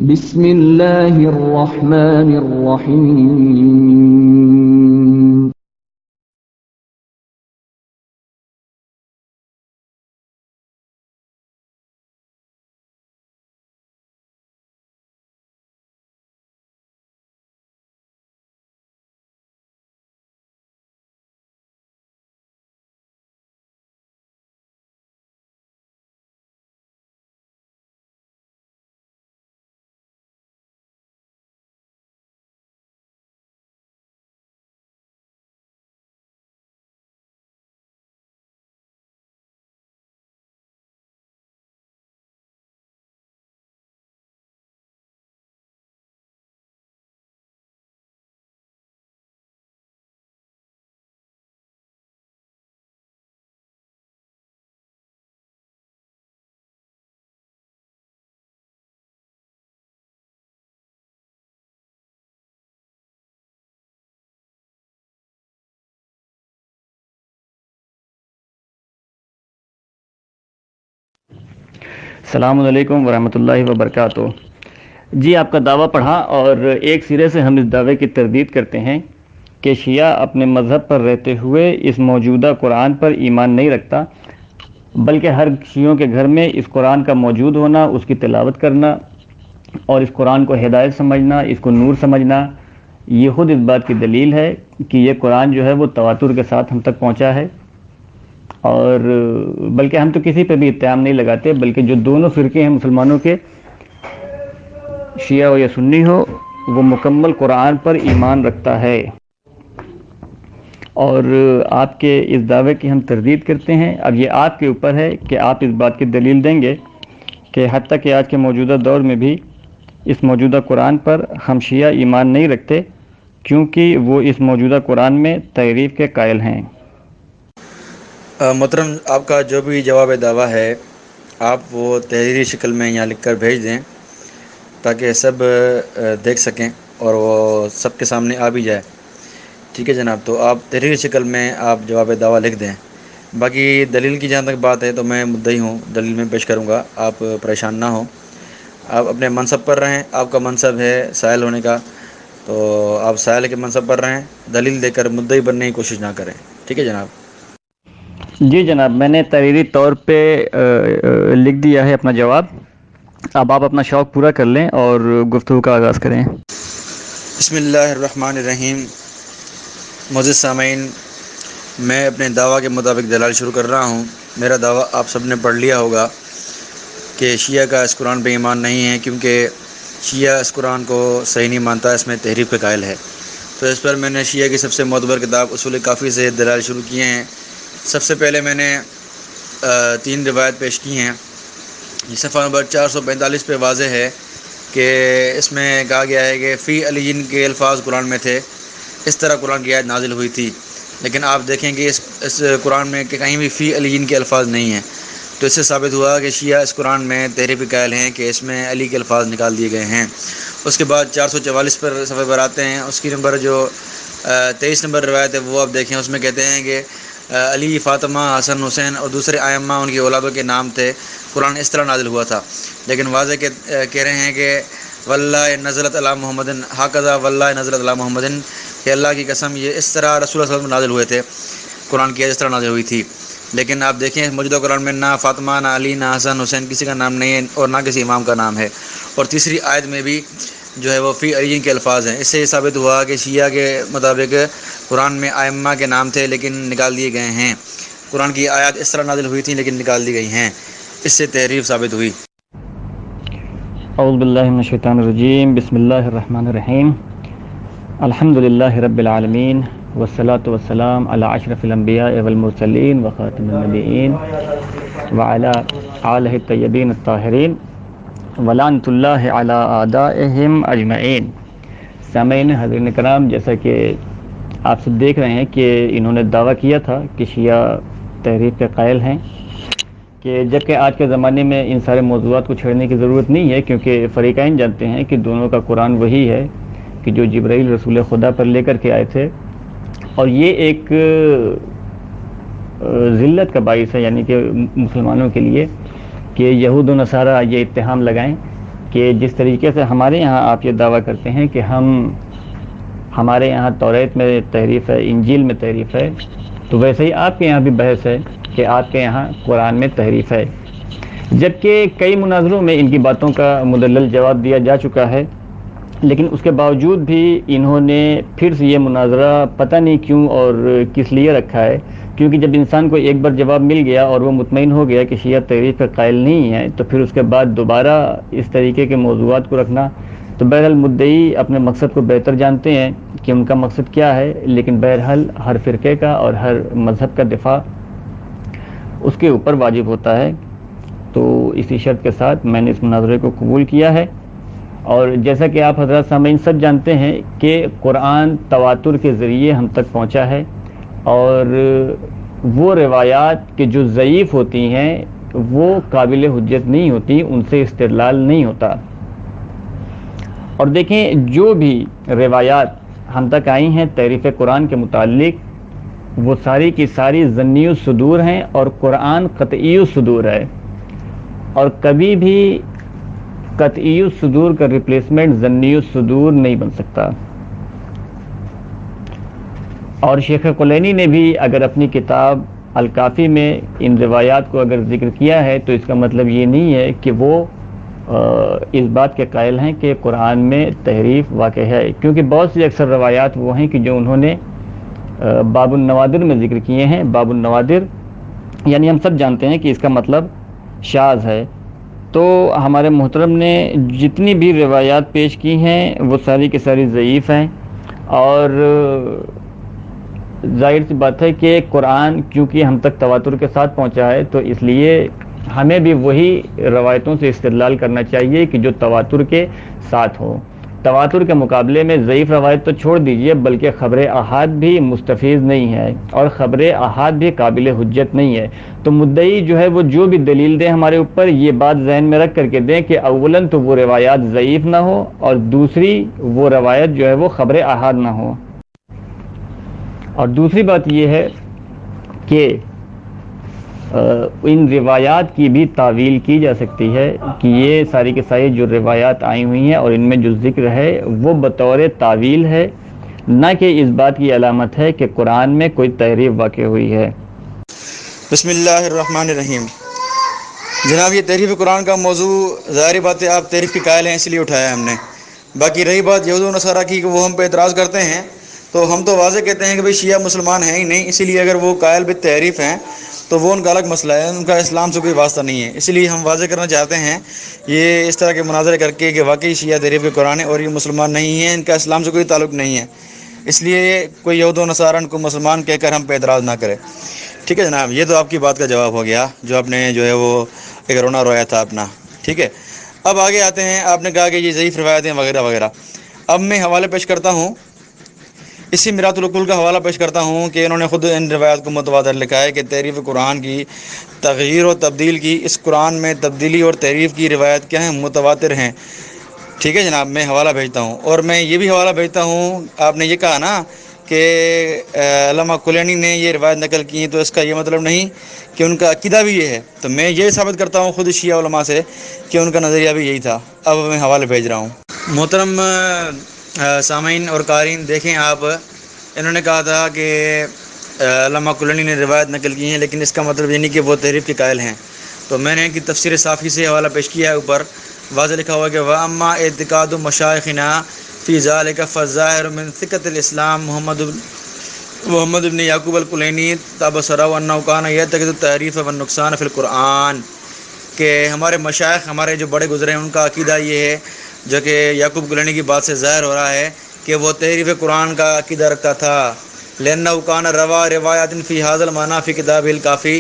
بسم اللہ الرحمن الرحیم. السلام علیکم ورحمۃ اللہ وبرکاتہ. جی آپ کا دعویٰ پڑھا اور ایک سرے سے ہم اس دعوے کی تردید کرتے ہیں کہ شیعہ اپنے مذہب پر رہتے ہوئے اس موجودہ قرآن پر ایمان نہیں رکھتا، بلکہ ہر شیعوں کے گھر میں اس قرآن کا موجود ہونا، اس کی تلاوت کرنا اور اس قرآن کو ہدایت سمجھنا، اس کو نور سمجھنا، یہ خود اس بات کی دلیل ہے کہ یہ قرآن جو ہے وہ تواتر کے ساتھ ہم تک پہنچا ہے. اور بلکہ ہم تو کسی پہ بھی اتہام نہیں لگاتے، بلکہ جو دونوں فرقے ہیں مسلمانوں کے، شیعہ ہو یا سنی ہو، وہ مکمل قرآن پر ایمان رکھتا ہے. اور آپ کے اس دعوے کی ہم تردید کرتے ہیں. اب یہ آپ کے اوپر ہے کہ آپ اس بات کی دلیل دیں گے کہ حتیٰ کہ آج کے موجودہ دور میں بھی اس موجودہ قرآن پر ہم شیعہ ایمان نہیں رکھتے، کیونکہ وہ اس موجودہ قرآن میں تحریف کے قائل ہیں. محترم، آپ کا جو بھی جواب دعویٰ ہے آپ وہ تحریری شکل میں یہاں لکھ کر بھیج دیں تاکہ سب دیکھ سکیں اور وہ سب کے سامنے آ بھی جائے. ٹھیک ہے جناب، تو آپ تحریری شکل میں آپ جواب دعویٰ لکھ دیں. باقی دلیل کی جہاں تک بات ہے تو میں مدعی ہوں، دلیل میں پیش کروں گا، آپ پریشان نہ ہوں. آپ اپنے منصب پر رہیں، آپ کا منصب ہے سائل ہونے کا، تو آپ سائل کے منصب پر رہیں، دلیل دے کر مدعی بننے کی کوشش نہ کریں. ٹھیک ہے جناب؟ جی جناب، میں نے تحریری طور پہ لکھ دیا ہے اپنا جواب. اب آپ اپنا شوق پورا کر لیں اور گفتگو کا آغاز کریں. بسم اللہ الرحمن الرحیم. معزز سامعین، میں اپنے دعویٰ کے مطابق دلائل شروع کر رہا ہوں. میرا دعویٰ آپ سب نے پڑھ لیا ہوگا کہ شیعہ کا اس قرآن پہ ایمان نہیں ہے، کیونکہ شیعہ اس قرآن کو صحیح نہیں مانتا، اس میں تحریف کے قائل ہے. تو اس پر میں نے شیعہ کی سب سے معتبر کتاب اصول کافی سے دلائل شروع کیے ہیں. سب سے پہلے میں نے 3 روایت پیش کی ہیں. یہ صفحہ نمبر 445 پہ واضح ہے کہ اس میں کہا گیا ہے کہ فی علی کے الفاظ قرآن میں تھے، اس طرح قرآن کی آیت نازل ہوئی تھی. لیکن آپ دیکھیں کہ اس قرآن میں کہ کہیں بھی فی علی کے الفاظ نہیں ہیں. تو اس سے ثابت ہوا کہ شیعہ اس قرآن میں تحریف قائل ہیں کہ اس میں علی کے الفاظ نکال دیے گئے ہیں. اس کے بعد 444 پر صفحے پر آتے ہیں. اس کی نمبر جو 23 نمبر روایت ہے وہ آپ دیکھیں. اس میں کہتے ہیں کہ علی، فاطمہ، حسن، حسین اور دوسرے ائمہ ان کی اولادوں کے نام تھے. قرآن اس طرح نازل ہوا تھا. لیکن واضح کہہ رہے ہیں کہ واللہ نزلت علی محمد ہکذا، واللہ نزلت علی محمد، کہ اللہ کی قسم یہ اس طرح رسول اللہ صلی اللہ علیہ وسلم نازل ہوئے تھے، قرآن کی اس طرح نازل ہوئی تھی. لیکن آپ دیکھیں موجودہ قرآن میں نہ فاطمہ، نہ علی، نہ حسن، حسین کسی کا نام نہیں ہے اور نہ کسی امام کا نام ہے. اور تیسری آیت میں بھی جو ہے وہ فی علی کے الفاظ ہیں. اس سے یہ ثابت ہوا کہ شیعہ کے مطابق قرآن میں ائمہ کے نام تھے لیکن نکال دیے گئے ہیں. قرآن کی آیات اس طرح نازل ہوئی تھیں لیکن نکال دی گئی ہیں. اس سے تحریف ثابت ہوئی. اعوذ باللہ من الشیطان الرجیم. بسم اللہ الرحمن الرحیم. الحمد للہ رب العالمین والصلاة والسلام علی اشرف الانبیاء والمرسلین وخاتم النبیین وعلی آلہ الطیبین الطاہرین ولعنۃ اللہ علی اعدائہم اجمعین. سامعین حضرین کرام، جیسا کہ آپ سب دیکھ رہے ہیں کہ انہوں نے دعویٰ کیا تھا کہ شیعہ تحریف کے قائل ہیں، کہ جبکہ آج کے زمانے میں ان سارے موضوعات کو چھیڑنے کی ضرورت نہیں ہے، کیونکہ فریقین جانتے ہیں کہ دونوں کا قرآن وہی ہے کہ جو جبرائیل رسول خدا پر لے کر کے آئے تھے. اور یہ ایک ذلت کا باعث ہے، یعنی کہ مسلمانوں کے لیے، کہ یہود و نصارہ یہ اتہام لگائیں کہ جس طریقے سے ہمارے یہاں آپ یہ دعویٰ کرتے ہیں کہ ہمارے یہاں توریت میں تحریف ہے، انجیل میں تحریف ہے، تو ویسے ہی آپ کے یہاں بھی بحث ہے کہ آپ کے یہاں قرآن میں تحریف ہے، جبکہ کئی مناظروں میں ان کی باتوں کا مدلل جواب دیا جا چکا ہے، لیکن اس کے باوجود بھی انہوں نے پھر سے یہ مناظرہ پتہ نہیں کیوں اور کس لیے رکھا ہے، کیونکہ جب انسان کو ایک بار جواب مل گیا اور وہ مطمئن ہو گیا کہ شیعہ تحریف کا قائل نہیں ہے، تو پھر اس کے بعد دوبارہ اس طریقے کے موضوعات کو رکھنا، تو بہرحال مدعی اپنے مقصد کو بہتر جانتے ہیں کہ ان کا مقصد کیا ہے، لیکن بہرحال ہر فرقے کا اور ہر مذہب کا دفاع اس کے اوپر واجب ہوتا ہے۔ تو اسی شرط کے ساتھ میں نے اس مناظرے کو قبول کیا ہے، اور جیسا کہ آپ حضرات سامعین سب جانتے ہیں کہ قرآن تواتر کے ذریعے ہم تک پہنچا ہے، اور وہ روایات کہ جو ضعیف ہوتی ہیں وہ قابل حجت نہیں ہوتی، ان سے استدلال نہیں ہوتا۔ اور دیکھیں جو بھی روایات ہم تک آئی ہیں تحریف قرآن کے متعلق، وہ ساری کی ساری ظنی الصدور ہیں، اور قرآن قطعی الصدور ہے، اور کبھی بھی قطعی الصدور کا ریپلیسمنٹ ظنی الصدور نہیں بن سکتا۔ اور شیخ کلینی نے بھی اگر اپنی کتاب الکافی میں ان روایات کو اگر ذکر کیا ہے تو اس کا مطلب یہ نہیں ہے کہ وہ اس بات کے قائل ہیں کہ قرآن میں تحریف واقع ہے، کیونکہ بہت سی اکثر روایات وہ ہیں کہ جو انہوں نے باب النوادر میں ذکر کیے ہیں۔ باب النوادر یعنی ہم سب جانتے ہیں کہ اس کا مطلب شاذ ہے۔ تو ہمارے محترم نے جتنی بھی روایات پیش کی ہیں وہ ساری کی ساری ضعیف ہیں، اور ظاہر سی بات ہے کہ قرآن کیونکہ ہم تک تواتر کے ساتھ پہنچا ہے، تو اس لیے ہمیں بھی وہی روایتوں سے استدلال کرنا چاہیے کہ جو تواتر کے ساتھ ہوں۔ تواتر کے مقابلے میں ضعیف روایت تو چھوڑ دیجئے، بلکہ خبر احاد بھی مستفیض نہیں ہے، اور خبر احاد بھی قابل حجت نہیں ہے۔ تو مدعی جو ہے وہ جو بھی دلیل دے ہمارے اوپر، یہ بات ذہن میں رکھ کر کے دیں کہ اولاً تو وہ روایات ضعیف نہ ہو، اور دوسری وہ روایت جو ہے وہ خبر احاد نہ ہو۔ اور دوسری بات یہ ہے کہ ان روایات کی بھی تعویل کی جا سکتی ہے کہ یہ ساری کے ساری جو روایات آئی ہوئی ہیں اور ان میں جو ذکر ہے وہ بطور تعویل ہے، نہ کہ اس بات کی علامت ہے کہ قرآن میں کوئی تحریف واقع ہوئی ہے۔ بسم اللہ الرحمن الرحیم۔ جناب یہ تحریف قرآن کا موضوع ظاہری بات ہے آپ تحریف کے قائل ہیں اس لیے اٹھایا ہم نے۔ باقی رہی بات یہود و نصارہ کی کہ وہ ہم پہ اعتراض کرتے ہیں، تو ہم تو واضح کہتے ہیں کہ بھئی شیعہ مسلمان ہیں ہی نہیں، اسی لیے اگر وہ قائل بالتحریف ہیں تو وہ ان کا الگ مسئلہ ہے، ان کا اسلام سے کوئی واسطہ نہیں ہے۔ اسی لیے ہم واضح کرنا چاہتے ہیں یہ اس طرح کے مناظرے کر کے کہ واقعی شیعہ تحریف کے قرآن ہے اور یہ مسلمان نہیں ہیں، ان کا اسلام سے کوئی تعلق نہیں ہے، اس لیے کوئی یہود و نصارہ ان کو مسلمان کہہ کر ہم پہ اعتراض نہ کرے۔ ٹھیک ہے جناب، یہ تو آپ کی بات کا جواب ہو گیا جو آپ نے جو ہے وہ ایک رونا رویا تھا اپنا۔ ٹھیک ہے، اب آگے آتے ہیں، آپ نے کہا کہ یہ ضعیف روایتیں وغیرہ وغیرہ۔ اب میں حوالے پیش کرتا ہوں، اسی میرات العقول کا حوالہ پیش کرتا ہوں کہ انہوں نے خود ان روایات کو متواتر لکھا ہے کہ تحریف قرآن کی تغییر و تبدیل کی، اس قرآن میں تبدیلی اور تحریف کی روایت کیا ہیں؟ متواتر ہیں۔ ٹھیک ہے جناب، میں حوالہ بھیجتا ہوں، اور میں یہ بھی حوالہ بھیجتا ہوں، آپ نے یہ کہا نا کہ علامہ کلینی نے یہ روایت نقل کی، تو اس کا یہ مطلب نہیں کہ ان کا عقیدہ بھی یہ ہے، تو میں یہ ثابت کرتا ہوں خود شیعہ علماء سے کہ ان کا نظریہ بھی یہی تھا۔ اب میں حوالے بھیج رہا ہوں۔ محترم سامعین اور قارئین، دیکھیں آپ، انہوں نے کہا تھا کہ علامہ کلینی نے روایت نقل کی ہیں، لیکن اس کا مطلب یہ نہیں کہ وہ تحریف کے قائل ہیں۔ تو میں نے ان کی تفسیر صافی سے حوالہ پیش کیا ہے، اوپر واضح لکھا ہوا کہ وَأَمَّا اعتقاد مشائخنا فی ذالک فالظاہر من ثقۃ الاسلام محمد بن یعقوب الکلینی تبصرہ انہ کان یعتقد التحریف والنقصان فی القرآن، کہ ہمارے مشائخ، ہمارے جو بڑے گزرے ہیں، ان کا عقیدہ یہ ہے جو کہ یعقوب کلینی کی بات سے ظاہر ہو رہا ہے کہ وہ تحریف قرآن کا عقیدہ رکھتا تھا، لأنہ کان روا روایات فی ھذا المعنی فی کتاب الکافی،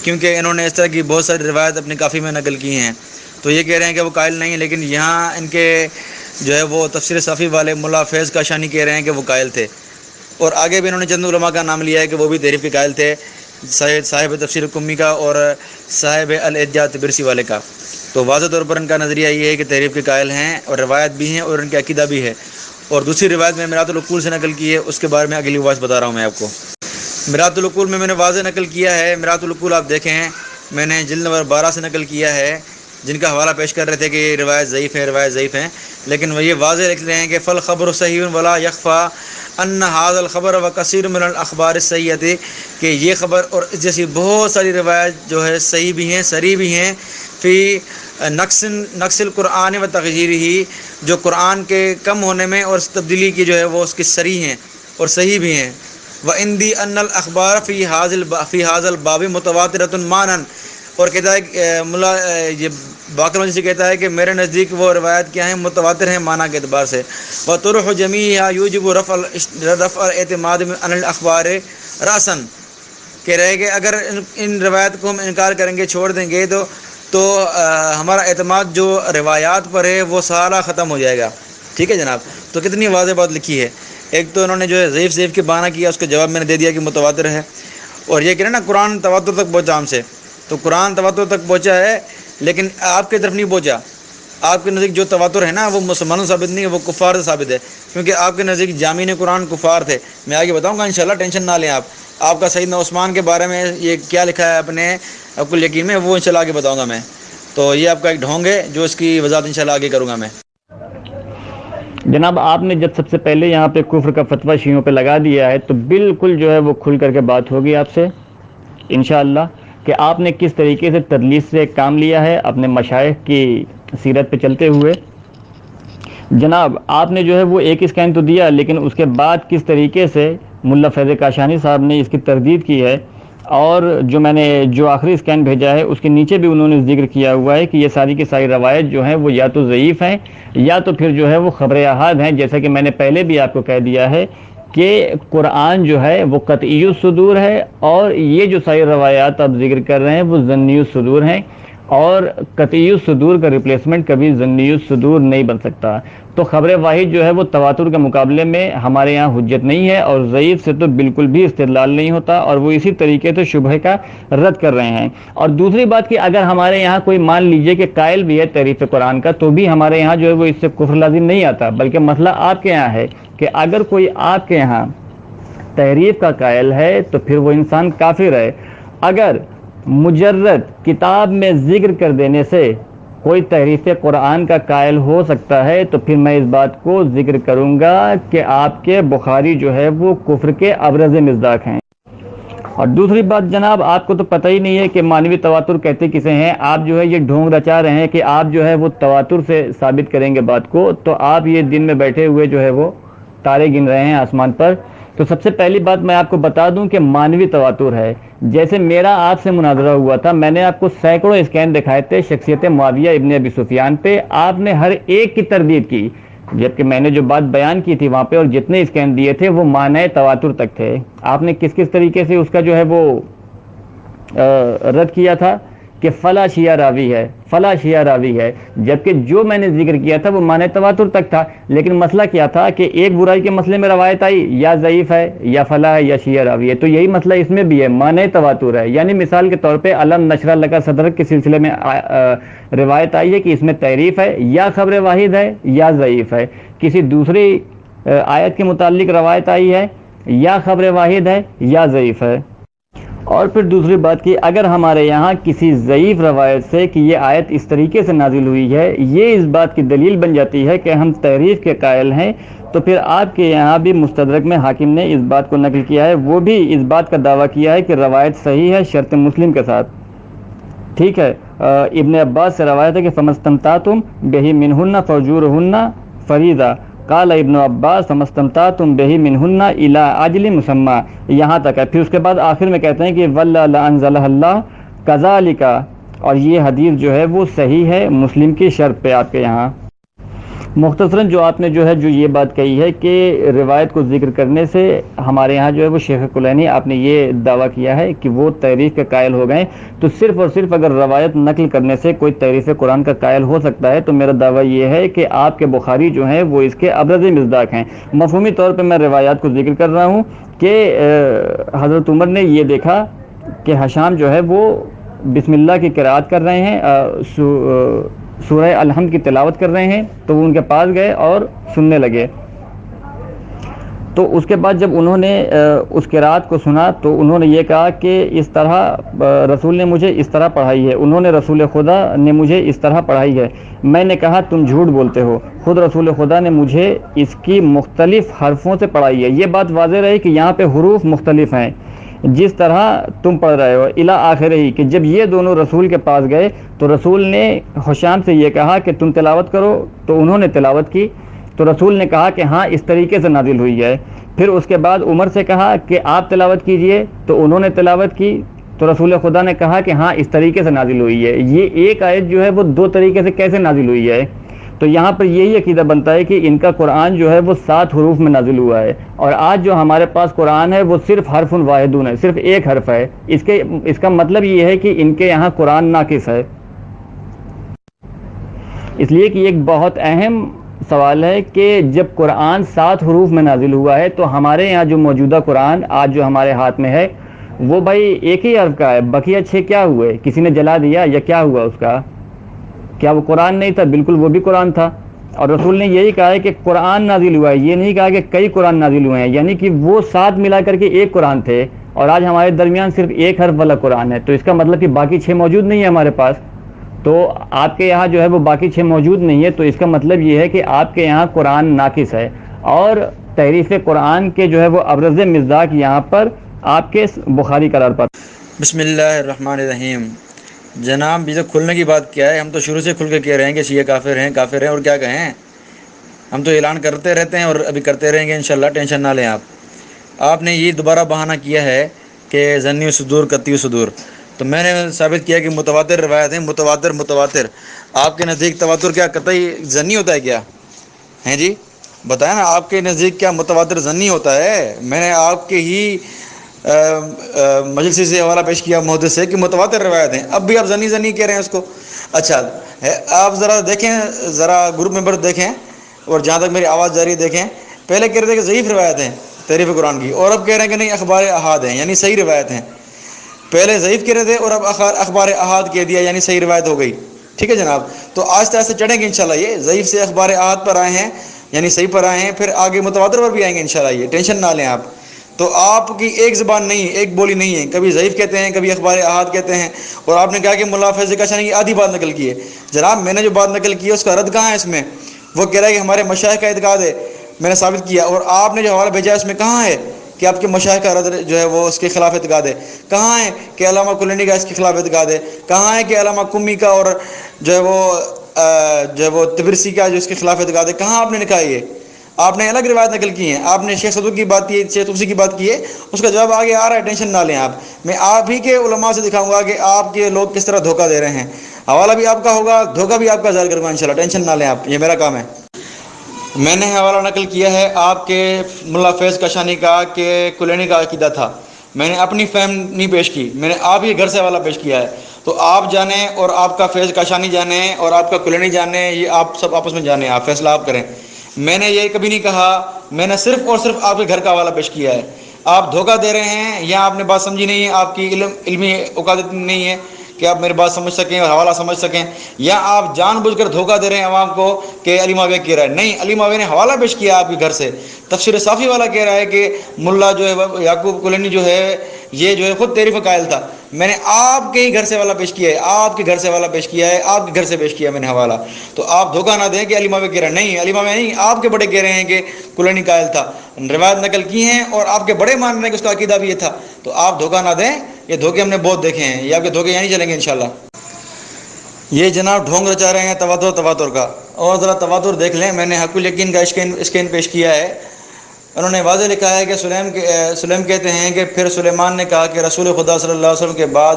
کیونکہ انہوں نے اس طرح کی بہت ساری روایت اپنے کافی میں نقل کی ہیں۔ تو یہ کہہ رہے ہیں کہ وہ قائل نہیں ہیں، لیکن یہاں ان کے جو ہے وہ تفسیر صافی والے ملا فیض کاشانی کہہ رہے ہیں کہ وہ قائل تھے، اور آگے بھی انہوں نے چند علماء کا نام لیا ہے کہ وہ بھی تحریف کے قائل تھے، صاحب تفسیر قمی کا اور صاحب الاعجاز تبرسی والے کا۔ تو واضح طور پر ان کا نظریہ یہ ہے کہ تحریف کے قائل ہیں، اور روایت بھی ہیں اور ان کا عقیدہ بھی ہے۔ اور دوسری روایت میں میرات العقول سے نقل کی ہے، اس کے بارے میں اگلی وائس بتا رہا ہوں میں آپ کو۔ میرات العقول میں نے واضح نقل کیا ہے، میرات العقول آپ دیکھیں، میں نے جلد نمبر 12 سے نقل کیا ہے جن کا حوالہ پیش کر رہے تھے کہ یہ روایت ضعیف ہیں، لیکن وہ یہ واضح لکھ رہے ہیں کہ فل خبر صحیح ولا یخفا ان هذا الخبر وکثیر من الاخبار السیئۃ، کہ یہ خبر اور جیسی بہت ساری روایت جو ہے صحیح بھی ہیں، صریح بھی ہیں، فی نقص القرآن و تغییرہ، جو قرآن کے کم ہونے میں اور تبدیلی کی جو ہے وہ اس کی صریح ہیں اور صحیح بھی ہیں۔ وعندی ان الاخبار فی هذا الباب متواترۃ معنی، اور کہتا ہے یہ باقر سے کہتا ہے کہ میرے نزدیک وہ روایت کیا ہیں، متواتر ہیں معنی کے اعتبار سے۔ وطرح جمیعها یوجب رفع الاعتماد عن الاخبار راسا، کہہ رہے کہ اگر ان روایت کو ہم انکار کریں گے، چھوڑ دیں گے تو ہمارا اعتماد جو روایات پر ہے وہ سارا ختم ہو جائے گا۔ ٹھیک ہے جناب، تو کتنی واضح بات لکھی ہے۔ ایک تو انہوں نے جو ہے ضعیف کے بہانہ کیا، اس کا جواب میں نے دے دیا کہ متواتر ہے، اور یہ کہنا نا قرآن تواتر تک پہنچا ہم سے، تو قرآن تواتر تک پہنچا ہے لیکن آپ کی طرف نہیں پہنچا۔ آپ کے نزدیک جو تواتر ہے نا وہ مسلمانوں سے ثابت نہیں ہے، وہ کفار سے ثابت ہے، کیونکہ آپ کے نزدیک جامعین قرآن کفار تھے۔ میں آگے بتاؤں گا انشاءاللہ، ٹینشن نہ لیں آپ کا سیدنا عثمان کے بارے میں یہ کیا لکھا ہے اپنے عقل یقین میں، وہ انشاءاللہ آگے بتاؤں گا میں۔ تو یہ آپ کا ایک ڈھونگ ہے جو اس کی وضاحت انشاءاللہ آگے کروں گا میں۔ جناب آپ نے جب سب سے پہلے یہاں پہ کفر کا فتویٰ شیعوں پہ لگا دیا ہے تو بالکل جو ہے وہ کھل کر کے بات ہوگی آپ سے انشاءاللہ، کہ آپ نے کس طریقے سے تدلیس سے کام لیا ہے اپنے مشائخ کی سیرت پہ چلتے ہوئے۔ جناب آپ نے جو ہے وہ ایک اسکین تو دیا، لیکن اس کے بعد کس طریقے سے ملا فیض کاشانی صاحب نے اس کی تردید کی ہے، اور جو میں نے جو آخری اسکین بھیجا ہے اس کے نیچے بھی انہوں نے ذکر کیا ہوا ہے کہ یہ ساری کی ساری روایت جو ہیں وہ یا تو ضعیف ہیں یا تو پھر جو ہے وہ خبر احاد ہیں، جیسا کہ میں نے پہلے بھی آپ کو کہہ دیا ہے کہ قرآن جو ہے وہ قطعی الصدور ہے، اور یہ جو ساری روایات آپ ذکر کر رہے ہیں وہ ظنی الصدور ہیں، اور قطعی الصدور کا ریپلیسمنٹ کبھی ظنی الصدور نہیں بن سکتا۔ تو خبر واحد جو ہے وہ تواتر کے مقابلے میں ہمارے یہاں حجت نہیں ہے، اور ضعیف سے تو بالکل بھی استدلال نہیں ہوتا، اور وہ اسی طریقے سے شبہ کا رد کر رہے ہیں۔ اور دوسری بات کہ اگر ہمارے یہاں کوئی مان لیجئے کہ قائل بھی ہے تحریف قرآن کا، تو بھی ہمارے یہاں جو ہے وہ اس سے کفر لازم نہیں آتا، بلکہ مسئلہ آپ کے یہاں ہے کہ اگر کوئی آپ کے یہاں تحریف کا قائل ہے تو پھر وہ انسان کافر ہے۔ اگر مجرد کتاب میں ذکر کر دینے سے کوئی تحریف قرآن کا قائل ہو سکتا ہے تو پھر میں اس بات کو ذکر کروں گا کہ آپ کے بخاری جو ہے وہ کفر کے ابرز مصداق ہیں۔ اور دوسری بات جناب، آپ کو تو پتہ ہی نہیں ہے کہ مانوی تواتر کہتے کسے ہیں۔ آپ جو ہے یہ ڈھونگ رچا رہے ہیں کہ آپ جو ہے وہ تواتر سے ثابت کریں گے بات کو، تو آپ یہ دن میں بیٹھے ہوئے جو ہے وہ تارے گن رہے ہیں آسمان پر۔ تو سب سے پہلی بات میں آپ کو بتا دوں کہ مانوی تواتر ہے۔ جیسے میرا آپ سے مناظرہ ہوا تھا، میں نے آپ کو سینکڑوں اسکین دکھائے تھے شخصیت معاویہ ابن ابی سفیان پہ، آپ نے ہر ایک کی تردید کی، جبکہ میں نے جو بات بیان کی تھی وہاں پہ اور جتنے اسکین دیے تھے وہ معنی تواتر تک تھے۔ آپ نے کس کس طریقے سے اس کا جو ہے وہ رد کیا تھا کہ فلاں شیعہ راوی ہے، فلاں شیعہ راوی ہے، جبکہ جو میں نے ذکر کیا تھا وہ معنی تواتر تک تھا۔ لیکن مسئلہ کیا تھا کہ ایک برائی کے مسئلے میں روایت آئی یا ضعیف ہے یا فلاں ہے یا شیعہ راوی ہے، تو یہی مسئلہ اس میں بھی ہے، معنی تواتر ہے۔ یعنی مثال کے طور پہ علم نشرح لک صدرک کے سلسلے میں روایت آئی ہے کہ اس میں تعریف ہے یا خبر واحد ہے یا ضعیف ہے، کسی دوسری آیت کے متعلق روایت آئی ہے یا خبر واحد ہے یا ضعیف ہے۔ اور پھر دوسری بات کہ اگر ہمارے یہاں کسی ضعیف روایت سے کہ یہ آیت اس طریقے سے نازل ہوئی ہے، یہ اس بات کی دلیل بن جاتی ہے کہ ہم تحریف کے قائل ہیں، تو پھر آپ کے یہاں بھی مستدرک میں حاکم نے اس بات کو نقل کیا ہے، وہ بھی اس بات کا دعویٰ کیا ہے کہ روایت صحیح ہے شرط مسلم کے ساتھ۔ ٹھیک ہے، ابن عباس سے روایت ہے کہ فمستمتعتم بہ منہن فاجورہن فریضہ، قال ابن عباس فمستمتعتم بہ منہن الی اجل مسمى، یہاں تک ہے۔ پھر اس کے بعد آخر میں کہتے ہیں کہ واللہ لانزلہ اللہ کذالک، اور یہ حدیث جو ہے وہ صحیح ہے مسلم کی شرط پہ آپ کے یہاں۔ مختصراً جو آپ نے جو ہے جو یہ بات کہی ہے کہ روایت کو ذکر کرنے سے ہمارے یہاں جو ہے وہ شیخ کلینی آپ نے یہ دعویٰ کیا ہے کہ وہ تحریف کے قائل ہو گئے، تو صرف اور صرف اگر روایت نقل کرنے سے کوئی تحریف قرآن کا قائل ہو سکتا ہے تو میرا دعویٰ یہ ہے کہ آپ کے بخاری جو ہیں وہ اس کے ابرز مصداق ہیں۔ مفہومی طور پہ میں روایات کو ذکر کر رہا ہوں کہ حضرت عمر نے یہ دیکھا کہ حشام جو ہے وہ بسم اللہ کی قرأت کر رہے ہیں، سورہ الحمد کی تلاوت کر رہے ہیں، تو وہ ان کے پاس گئے اور سننے لگے۔ تو اس کے بعد جب انہوں نے اس قرات کو سنا تو انہوں نے یہ کہا کہ اس طرح رسول نے مجھے اس طرح پڑھائی ہے، انہوں نے رسول خدا نے مجھے اس طرح پڑھائی ہے۔ میں نے کہا تم جھوٹ بولتے ہو، خود رسول خدا نے مجھے اس کی مختلف حرفوں سے پڑھائی ہے۔ یہ بات واضح رہی کہ یہاں پہ حروف مختلف ہیں، جس طرح تم پڑھ رہے ہو الی آخر ہی، کہ جب یہ دونوں رسول کے پاس گئے تو رسول نے حشام سے یہ کہا کہ تم تلاوت کرو، تو انہوں نے تلاوت کی، تو رسول نے کہا کہ ہاں اس طریقے سے نازل ہوئی ہے۔ پھر اس کے بعد عمر سے کہا کہ آپ تلاوت کیجئے، تو انہوں نے تلاوت کی، تو رسول خدا نے کہا کہ ہاں اس طریقے سے نازل ہوئی ہے۔ یہ ایک آیت جو ہے وہ دو طریقے سے کیسے نازل ہوئی ہے؟ تو یہاں پر یہی عقیدہ بنتا ہے کہ ان کا قرآن جو ہے وہ 7 حروف میں نازل ہوا ہے، اور آج جو ہمارے پاس قرآن ہے وہ صرف حرف واحدون ہے، صرف ایک حرف ہے۔ اس کا مطلب یہ ہے کہ ان کے یہاں قرآن ناقص ہے۔ اس لیے کہ ایک بہت اہم سوال ہے کہ جب قرآن 7 حروف میں نازل ہوا ہے تو ہمارے یہاں جو موجودہ قرآن آج جو ہمارے ہاتھ میں ہے وہ بھائی ایک ہی حرف کا ہے، بقیہ 6 کیا ہوئے؟ کسی نے جلا دیا یا کیا ہوا اس کا؟ کیا وہ قرآن نہیں تھا؟ بالکل وہ بھی قرآن تھا۔ اور رسول نے یہی کہا ہے کہ قرآن نازل ہوا ہے، یہ نہیں کہا کہ کئی قرآن نازل ہوئے ہیں، یعنی کہ وہ 7 ملا کر کے ایک قرآن تھے، اور آج ہمارے درمیان صرف ایک حرف والا قرآن ہے۔ تو اس کا مطلب کہ باقی 6 موجود نہیں ہے ہمارے پاس۔ تو آپ کے یہاں جو ہے وہ باقی 6 موجود نہیں ہے، تو اس کا مطلب یہ ہے کہ آپ کے یہاں قرآن ناقص ہے۔ اور تحریف قرآن کے جو ہے وہ ابرز مصداق یہاں پر آپ کے بخاری قرار پر۔ بسم اللہ الرحمن الرحیم۔ جناب یہ تو کھلنے کی بات کیا ہے، ہم تو شروع سے کھل کے کہہ رہے ہیں کہ شیعہ کافر ہیں اور کیا کہیں، ہم تو اعلان کرتے رہتے ہیں اور ابھی کرتے رہیں گے انشاءاللہ، ٹینشن نہ لیں آپ نے یہ دوبارہ بہانہ کیا ہے کہ ظنی صدور قطعی صدور، تو میں نے ثابت کیا کہ متواتر روایت ہیں، متواتر آپ کے نزدیک تواتر کیا قطعی ظنی ہوتا ہے کیا ہیں جی؟ بتائیں نا، آپ کے نزدیک کیا متواتر ظنی ہوتا ہے؟ میں نے آپ کے ہی مجلس سے حوالہ پیش کیا محدث سے کہ متواتر روایت ہیں، اب بھی آپ ظنی کہہ رہے ہیں اس کو۔ اچھا آپ ذرا دیکھیں، ذرا گروپ ممبر دیکھیں، اور جہاں تک میری آواز جاری دیکھیں، پہلے کہہ رہے تھے کہ ضعیف روایت ہیں تحریف قرآن کی، اور اب کہہ رہے ہیں کہ نہیں اخبار احاد ہیں، یعنی صحیح روایت ہیں۔ پہلے ضعیف کہہ رہے تھے اور اب اخبار احاد کہہ دیا، یعنی صحیح روایت ہو گئی۔ ٹھیک ہے جناب، تو آہستہ آہستہ چڑھیں گے انشاءاللہ، یہ ضعیف سے اخبار احاد پر آئے ہیں، یعنی صحیح پر آئے ہیں، پھر آگے متواتر پر بھی آئیں گے انشاءاللہ، یہ ٹینشن نہ لیں آپ۔ تو آپ کی ایک زبان نہیں، ایک بولی نہیں ہے، کبھی ضعیف کہتے ہیں، کبھی اخبار احاد کہتے ہیں، اور آپ نے کہا کہ ملا فیض کاشانی کی آدھی بات نقل کی ہے۔ جناب میں نے جو بات نقل کی ہے اس کا رد کہاں ہے اس میں؟ وہ کہہ رہا ہے کہ ہمارے مشائخ کا اعتقاد ہے، میں نے ثابت کیا، اور آپ نے جو حوالہ بھیجا ہے اس میں کہاں ہے کہ آپ کے مشائخ کا رد جو ہے وہ اس کے خلاف اعتقاد ہے؟ کہاں ہے کہ علامہ کلینی کا اس کے خلاف اعتقاد ہے؟ کہاں ہے کہ علامہ قمی کا اور جو ہے وہ تبرسی کا جو اس کے خلاف اعتقاد ہے؟ کہاں آپ نے لکھا ہے؟ یہ آپ نے الگ روایت نقل کی ہیں، آپ نے شیخ صدوق کی بات کی ہے، شیخ طوسی کی بات کی ہے، اس کا جواب آگے آ رہا ہے، ٹینشن نہ لیں آپ۔ میں آپ ہی کے علماء سے دکھاؤں گا کہ آپ کے لوگ کس طرح دھوکہ دے رہے ہیں، حوالہ بھی آپ کا ہوگا، دھوکہ بھی آپ کا ظاہر کروں گا انشاءاللہ، ٹینشن نہ لیں آپ، یہ میرا کام ہے۔ میں نے حوالہ نقل کیا ہے آپ کے ملا فیض کاشانی کا کہ کلینی کا عقیدہ تھا، میں نے اپنی فہم نہیں پیش کی، میں نے آپ ہی گھر سے حوالہ پیش کیا ہے، تو آپ جانیں اور آپ کا فیض کاشانی جانیں اور آپ کا کلینی جانیں، یہ آپ سب آپس میں جانیں، آپ فیصلہ آپ کریں۔ میں نے یہ کبھی نہیں کہا، میں نے صرف اور صرف آپ کے گھر کا حوالہ پیش کیا ہے۔ آپ دھوکہ دے رہے ہیں، یا آپ نے بات سمجھی نہیں ہے، آپ کی علمی اوقات نہیں ہے کہ آپ میری بات سمجھ سکیں اور حوالہ سمجھ سکیں، یا آپ جان بوجھ کر دھوکہ دے رہے ہیں عوام کو کہ علی معاویہ کہہ رہا ہے۔ نہیں، علی معاویہ نے حوالہ پیش کیا آپ کے گھر سے، تفسیر صافی والا کہہ رہا ہے کہ ملا جو ہے یعقوب کلینی جو ہے یہ جو ہے خود تحریف قائل تھا۔ میں نے آپ کے ہی گھر سے حوالہ پیش کیا ہے، آپ کے گھر سے حوالہ پیش کیا ہے، آپ کے گھر سے پیش کیا میں نے حوالہ۔ تو آپ دھوکہ نہ دیں کہ علی معاویہ کہہ رہا ہے، نہیں علی معاویہ نہیں، آپ کے بڑے کہہ رہے ہیں کہ کلینی قائل تھا، روایت نقل کی ہیں اور آپ کے بڑے مان رہے ہیں کہ اس کا عقیدہ بھی یہ تھا۔ تو آپ دھوکہ نہ دیں، یہ دھوکے ہم نے بہت دیکھے ہیں، یہ آپ کے دھوکے یہاں نہیں چلیں گے انشاءاللہ۔ یہ جناب ڈھونگ رچا رہے ہیں تواتر کا، اور ذرا تواتر دیکھ لیں، میں نے حق الیقین کا اسکین پیش کیا ہے۔ انہوں نے واضح لکھا ہے کہ سلیم کہتے ہیں کہ پھر سلیمان نے کہا کہ رسول خدا صلی اللہ علیہ وسلم کے بعد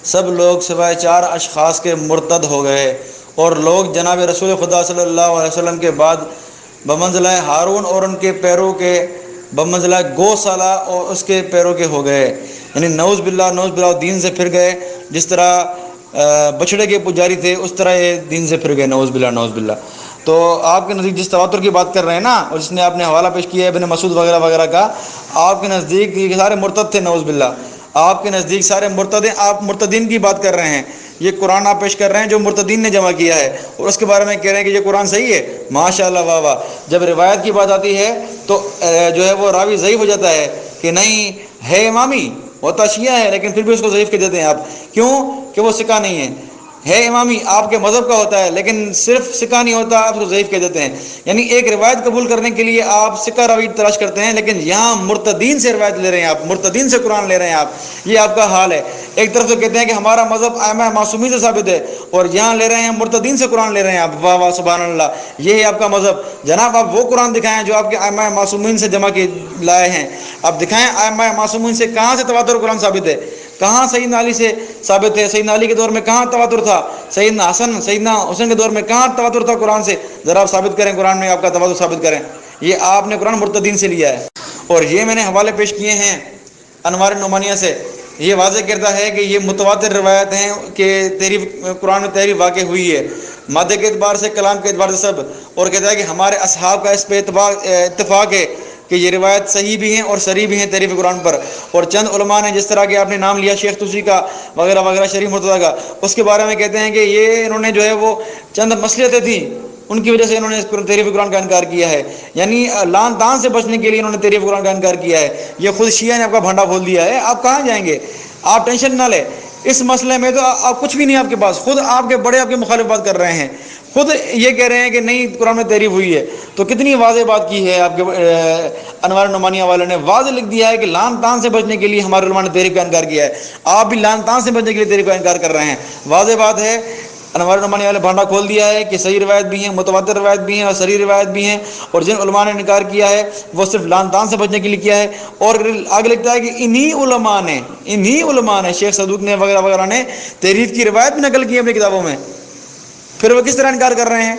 سب لوگ سوائے 4 اشخاص کے مرتد ہو گئے، اور لوگ جناب رسول خدا صلی اللہ علیہ وسلم کے بعد بمنزلہ ہارون اور ان کے پیروں کے بمنزلہ گو سالہ اور اس کے پیروں کے ہو گئے، یعنی نعوذ باللہ دین سے پھر گئے، جس طرح بچڑے کے پجاری تھے اس طرح یہ دین سے پھر گئے، نعوذ باللہ۔ تو آپ کے نزدیک جس تواتر کی بات کر رہے ہیں نا، اور جس نے آپ نے حوالہ پیش کیا ہے ابن مسعود وغیرہ کا، آپ کے نزدیک یہ سارے مرتد تھے، نعوذ باللہ، آپ کے نزدیک سارے مرتد ہیں، آپ مرتدین کی بات کر رہے ہیں۔ یہ قرآن آپ پیش کر رہے ہیں جو مرتدین نے جمع کیا ہے، اور اس کے بارے میں کہہ رہے ہیں کہ یہ قرآن صحیح ہے، ماشاء اللہ واہ واہ۔ جب روایت کی بات آتی ہے تو جو ہے وہ راوی ضعیف ہو جاتا ہے کہ نہیں ہے امامی، ہوتا شیعہ ہے لیکن پھر بھی اس کو ضعیف کہہ دیتے ہیں آپ، کیوں کہ وہ ثقہ نہیں ہے امامی آپ کے مذہب کا ہوتا ہے لیکن صرف ثقہ نہیں ہوتا، آپ کو ضعیف کہہ دیتے ہیں۔ یعنی ایک روایت قبول کرنے کے لیے آپ ثقہ راوی تلاش کرتے ہیں، لیکن یہاں مرتدین سے روایت لے رہے ہیں آپ، مرتدین سے قرآن لے رہے ہیں آپ، یہ آپ کا حال ہے۔ ایک طرف تو کہتے ہیں کہ ہمارا مذہب ائمہ معصومین سے ثابت ہے، اور یہاں لے رہے ہیں مرتدین سے قرآن لے رہے ہیں آپ، واہ واہ سبحان اللہ، یہ ہے آپ کا مذہب۔ جناب آپ وہ قرآن دکھائیں جو آپ کے ائمہ معصومین سے جمع کے لائے ہیں، آپ دکھائیں ائمہ معصومین سے کہاں سے تواتر قرآن ثابت ہے، کہاں سیدنا علی سے ثابت ہے، سیدنا علی کے دور میں کہاں تواتر تھا، سیدنا حسن سیدنا حسین کے دور میں کہاں تواتر تھا قرآن سے، ذرا آپ ثابت کریں، قرآن میں آپ کا تواتر ثابت کریں۔ یہ آپ نے قرآن مرتدین سے لیا ہے، اور یہ میں نے حوالے پیش کیے ہیں انوار نعمانیہ سے، یہ واضح کرتا ہے کہ یہ متواتر روایت ہیں کہ قرآن میں تحریف واقع ہوئی ہے، مادے کے اعتبار سے، کلام کے اعتبار سے سب، اور کہتا ہے کہ ہمارے اصحاب کا اس پہ اتفاق ہے کہ یہ روایت صحیح بھی ہیں اور صریح بھی ہیں تحریف قرآن پر۔ اور چند علماء نے جس طرح کہ آپ نے نام لیا شیخ توسی کا وغیرہ وغیرہ، شریف مرتضیٰ کا، اس کے بارے میں کہتے ہیں کہ یہ انہوں نے جو ہے وہ چند مصلحتیں تھیں، ان کی وجہ سے انہوں نے تحریف قرآن کا انکار کیا ہے، یعنی لعن طعن سے بچنے کے لیے انہوں نے تحریف قرآن کا انکار کیا ہے۔ یہ خود شیعہ نے آپ کا بھانڈا کھول دیا ہے، آپ کہاں جائیں گے، آپ ٹینشن نہ لیں، اس مسئلے میں تو آپ کچھ بھی نہیں آپ کے پاس، خود آپ کے بڑے آپ کے مخالف بات کر رہے ہیں، خود یہ کہہ رہے ہیں کہ نہیں قرآن میں تحریف ہوئی ہے۔ تو کتنی واضح بات کی ہے آپ کے انوار نعمانیہ والے نے، واضح لکھ دیا ہے کہ لعن طعن سے بچنے کے لیے ہمارے علماء نے تحریف کا انکار کیا ہے، آپ بھی لعن طعن سے بچنے کے لیے تحریف کا انکار کر رہے ہیں، واضح بات ہے۔ انوار نعمانیہ والے بھانڈا کھول دیا ہے کہ صحیح روایت بھی ہیں، متواتر روایت بھی ہیں اور صحیح روایت بھی ہیں، اور جن علماء نے انکار کیا ہے وہ صرف لعن طعن سے بچنے کے لیے کیا ہے۔ اور آگے لکھتا ہے کہ انہی علماء نے شیخ صدوق نے وغیرہ وغیرہ نے تحریف کی روایت بھی نقل کی ہے اپنی کتابوں میں، پھر وہ کس طرح انکار کر رہے ہیں؟